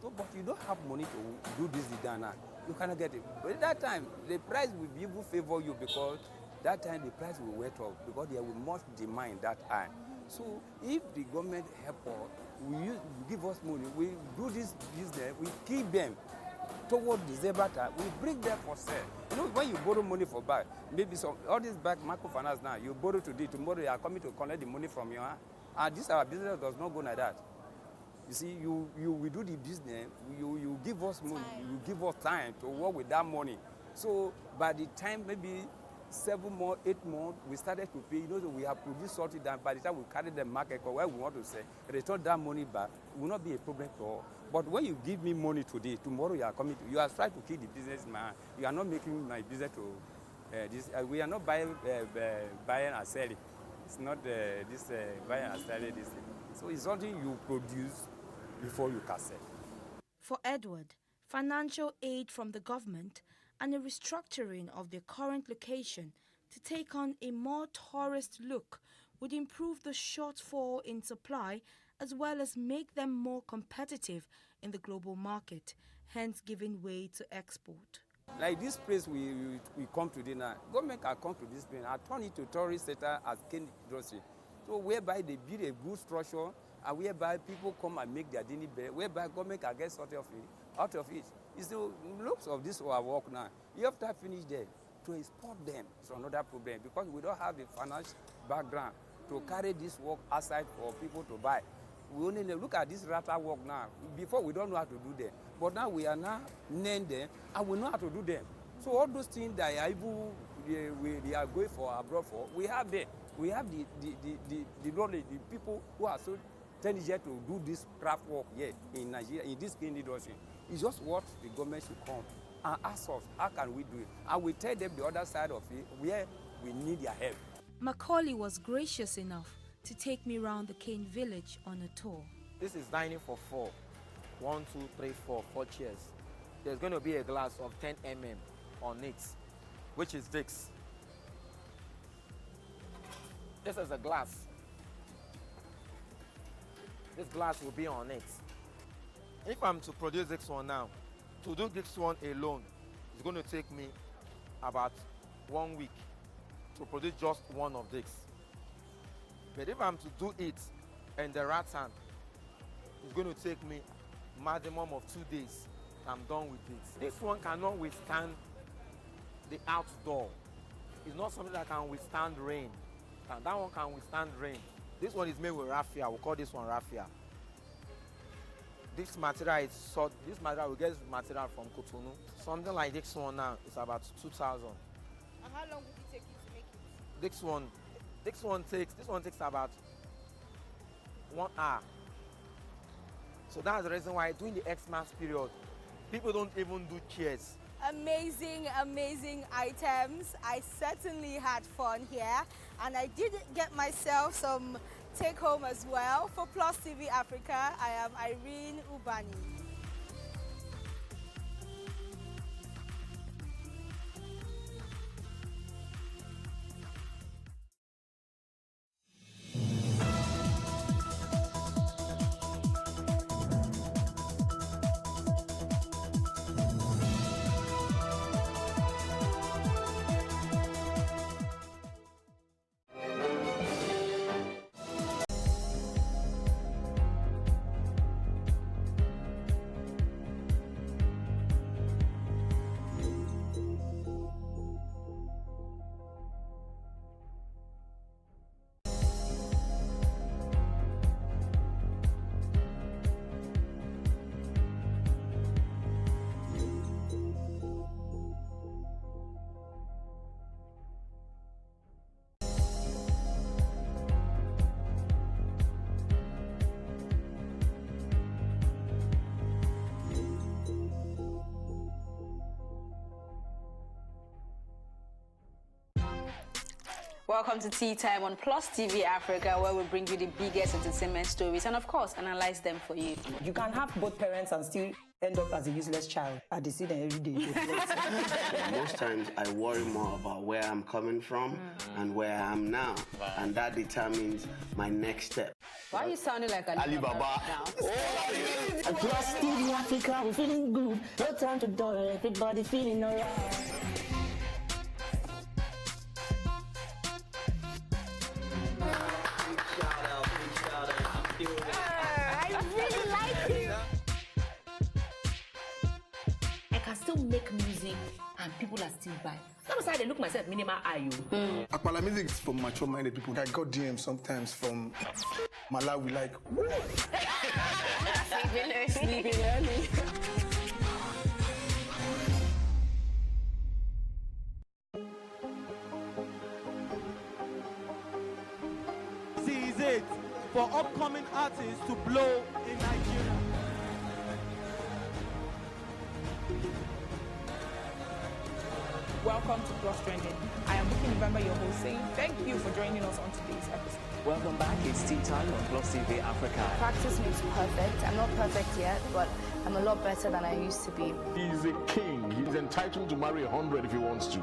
So, but you don't have money to do this, you cannot get it. But at that time, the price will even favor you because that time the price will wait up because there will much demand that time. So if the government help us, give us money, we do this business, we keep them toward December time, we bring them for sale. You know, when you borrow money for back, maybe some all these bank microfinance now, you borrow today, tomorrow you are coming to collect the money from you. And this our business does not go like that. You see, we do the business, you give us money, you give us time to work with that money. So by the time maybe 7 months, 8 months, we started to pay. You know, we have produced something that by the time we carry the market or where we want to sell, return that money back, it will not be a problem for all. But when you give me money today, tomorrow you are coming to, you are trying to kill the business man. You are not making my business to, we are not buying and selling. It's not buying and selling this thing. So it's something you produce before you can sell. For Edward, financial aid from the government and a restructuring of their current location to take on a more tourist look would improve the shortfall in supply as well as make them more competitive in the global market, hence giving way to export. Like this place we come to now, government can come to this place and turn it to tourist center as cane industry. So whereby they build a good structure and whereby people come and make their daily bread, whereby government can get sort of out of it. It's the looks of this our work now. You have to finish there to export them. It's another problem because we don't have a financial background to carry this work outside for people to buy. We only look at this rata work now. Before we don't know how to do them, but now we are now named them and we know how to do them. So all those things that they are going for abroad for, we have them. We have the knowledge, the people who are so intelligent to do this craft work here in Nigeria, in this industry. It's just what the government should come and ask us, how can we do it? And we tell them the other side of it, where we need their help. Macaulay was gracious enough to take me around the cane village on a tour. This is dining for 4. 1, 2, 3, 4 chairs. There's going to be a glass of 10 mm on it, which is this. This is a glass. This glass will be on it. If I'm to produce this one now, to do this one alone, it's going to take me about 1 week to produce just one of this. But if I'm to do it in the rattan, it's going to take me maximum of 2 days. I'm done with it. This one cannot withstand the outdoor. It's not something that can withstand rain. And that one can withstand rain. This one is made with raffia. We'll call this one raffia. This material is sort. This material, we get this material from Cotonou. Something like this one now is about 2,000. And how long would it take you to make it? This one takes about 1 hour. So that's the reason why during the Xmas period, people don't even do chairs. Amazing, amazing items. I certainly had fun here, and I did get myself some take home as well. For Plus TV Africa, I am Irene Ubani. Welcome to Tea Time on Plus TV Africa, where we bring you the biggest entertainment stories and, of course, analyze them for you. You can have both parents and still end up as a useless child. I see them every day. Most times I worry more about where I'm coming from and where I am now, and that determines my next step. Why are you sounding like Alibaba now? Plus TV Africa, we're feeling good. No time to dull, everybody feeling alright. I really like you. I can still make music and people are still buying. That's why I look myself minimal IU. Apala music is for mature-minded people. I got DMs sometimes from Malawi, like, Sleeping early. This is it for upcoming artists to blow in Nigeria. Welcome to Plus Trending. I am Bookie November, your host, saying thank you for joining us on today's episode. Welcome back. It's Tea Time on Plus TV Africa. Practice makes perfect. I'm not perfect yet, but I'm a lot better than I used to be. He's a king. He's entitled to marry 100 if he wants to.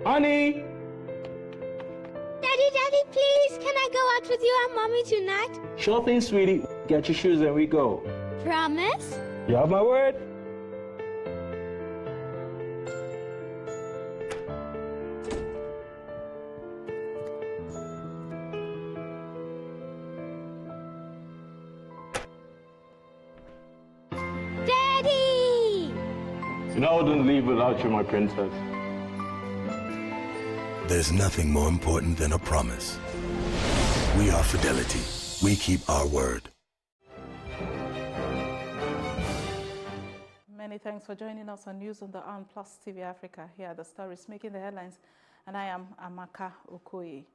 Honey! Daddy, please, can I go out with you and Mommy tonight? Sure thing, sweetie. Get your shoes and we go. Promise? You have my word? Daddy! You know I wouldn't leave without you, my princess. There's nothing more important than a promise. We are Fidelity. We keep our word. Many thanks for joining us on News on the Arm Plus TV Africa. Here are the stories making the headlines, and I am Amaka Okoye.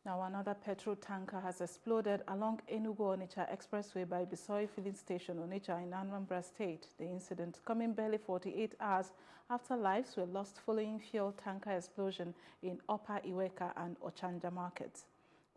Now, another petrol tanker has exploded along Enugu-Onitsha Expressway by Bisoi Filling Station, Onitsha in Anambra State. The incident coming barely 48 hours after lives were lost following fuel tanker explosion in Upper Iweka and Ochanja markets.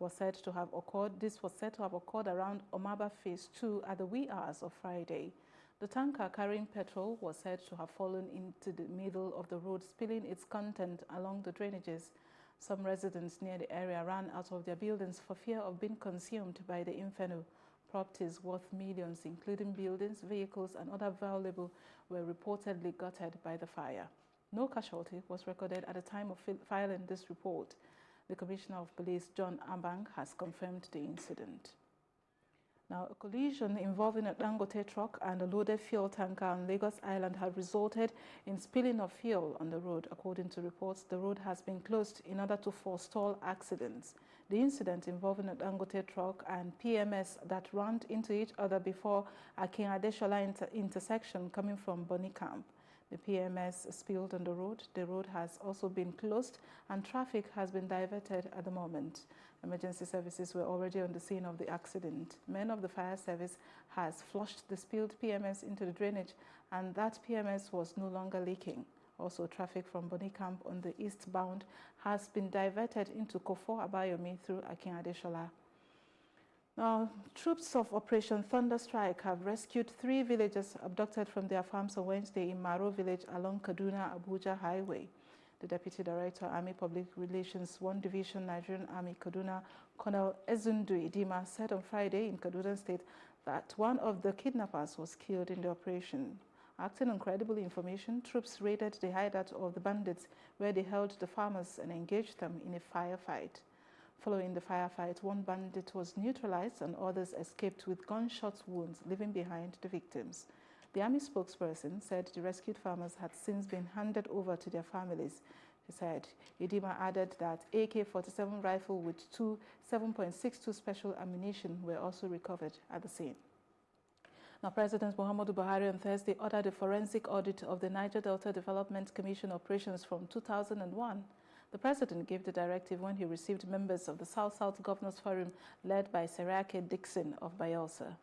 This was said to have occurred around Omaba Phase 2 at the wee hours of Friday. The tanker carrying petrol was said to have fallen into the middle of the road, spilling its content along the drainages. Some residents near the area ran out of their buildings for fear of being consumed by the inferno. Properties worth millions, including buildings, vehicles, and other valuable, were reportedly gutted by the fire. No casualty was recorded at the time of filing this report. The Commissioner of Police, John Abang, has confirmed the incident. Now, a collision involving a Dangote truck and a loaded fuel tanker on Lagos Island had resulted in spilling of fuel on the road. According to reports, the road has been closed in order to forestall accidents. The incident involving a Dangote truck and PMS that ran into each other before Akin Adeshola intersection coming from Bonny Camp. The PMS spilled on the road. The road has also been closed and traffic has been diverted at the moment. Emergency services were already on the scene of the accident. Men of the fire service has flushed the spilled PMS into the drainage, and that PMS was no longer leaking. Also, traffic from Bonny Camp on the eastbound has been diverted into Kofo Abayomi through Akin Adeshola. Now, troops of Operation Thunderstrike have rescued 3 villagers abducted from their farms on Wednesday in Maro village along Kaduna-Abuja Highway. The Deputy Director, Army Public Relations, 1 Division, Nigerian Army, Kaduna, Colonel Ezundu Idima, said on Friday in Kaduna State that one of the kidnappers was killed in the operation. Acting on credible information, troops raided the hideout of the bandits where they held the farmers and engaged them in a firefight. Following the firefight, 1 bandit was neutralized and others escaped with gunshot wounds, leaving behind the victims. The Army spokesperson said the rescued farmers had since been handed over to their families. He said Idima added that AK-47 rifle with 2 7.62 special ammunition were also recovered at the scene. Now, President Muhammadu Buhari on Thursday ordered a forensic audit of the Niger Delta Development Commission operations from 2001. The president gave the directive when he received members of the South-South Governors Forum led by Seriake Dixon of Bayelsa.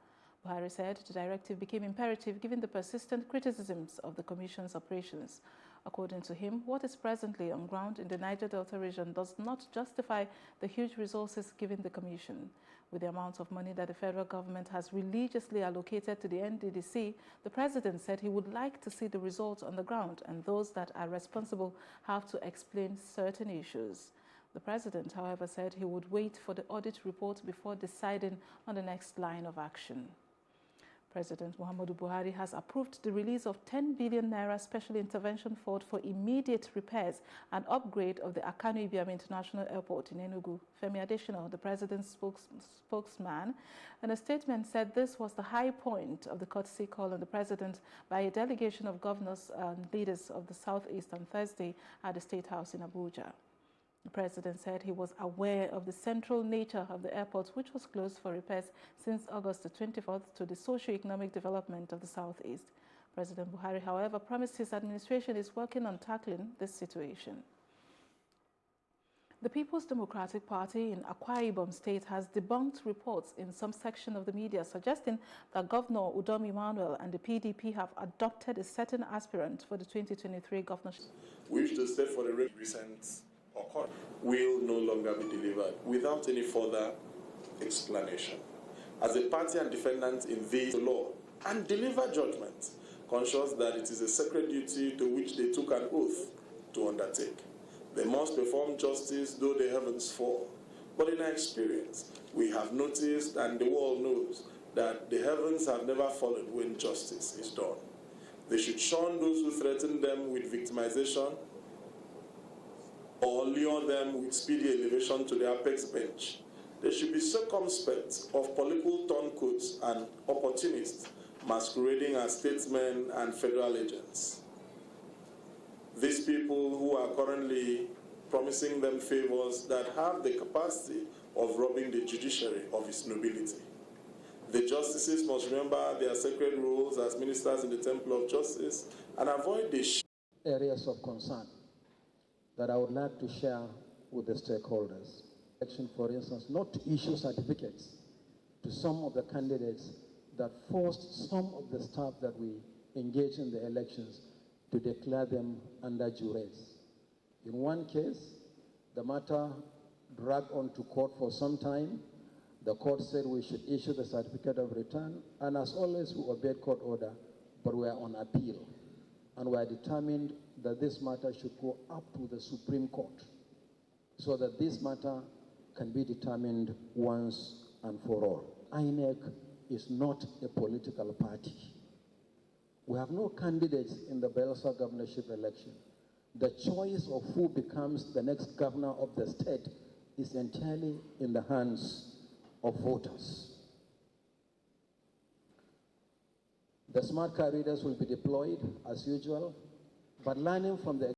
Buhari said the directive became imperative given the persistent criticisms of the Commission's operations. According to him, what is presently on ground in the Niger Delta region does not justify the huge resources given the Commission. With the amount of money that the federal government has religiously allocated to the NDDC, the president said he would like to see the results on the ground, and those that are responsible have to explain certain issues. The president, however, said he would wait for the audit report before deciding on the next line of action. President Muhammadu Buhari has approved the release of 10 billion naira special intervention fund for immediate repairs and upgrade of the Akanu Ibiam International Airport in Enugu. Femi Adesina, the president's spokesman, in a statement said this was the high point of the courtesy call on the president by a delegation of governors and leaders of the Southeast on Thursday at the State House in Abuja. The president said he was aware of the central nature of the airport, which was closed for repairs since August the 24th to the socio-economic development of the Southeast. President Buhari, however, promised his administration is working on tackling this situation. The People's Democratic Party in Akwa Ibom State has debunked reports in some section of the media suggesting that Governor Udom Emmanuel and the PDP have adopted a certain aspirant for the 2023 governorship. We wish to state for the recent occurrence will no longer be delivered without any further explanation. As a party and defendant in this law and deliver judgment, conscious that it is a sacred duty to which they took an oath to undertake. They must perform justice though the heavens fall. But in our experience, we have noticed, and the world knows, that the heavens have never fallen when justice is done. They should shun those who threaten them with victimization or lure them with speedy elevation to the apex bench. They should be circumspect of political turncoats and opportunists masquerading as statesmen and federal agents. These people who are currently promising them favors that have the capacity of robbing the judiciary of its nobility. The justices must remember their sacred roles as ministers in the temple of justice and avoid the areas of concern that I would like to share with the stakeholders. For instance, not to issue certificates to some of the candidates that forced some of the staff that we engage in the elections to declare them under duress. In one case, the matter dragged on to court for some time. The court said we should issue the certificate of return, and as always, we obeyed court order, but we are on appeal. And we are determined that this matter should go up to the Supreme Court so that this matter can be determined once and for all. INEC is not a political party. We have no candidates in the Bayelsa governorship election. The choice of who becomes the next governor of the state is entirely in the hands of voters. The smart car readers will be deployed as usual, but learning from the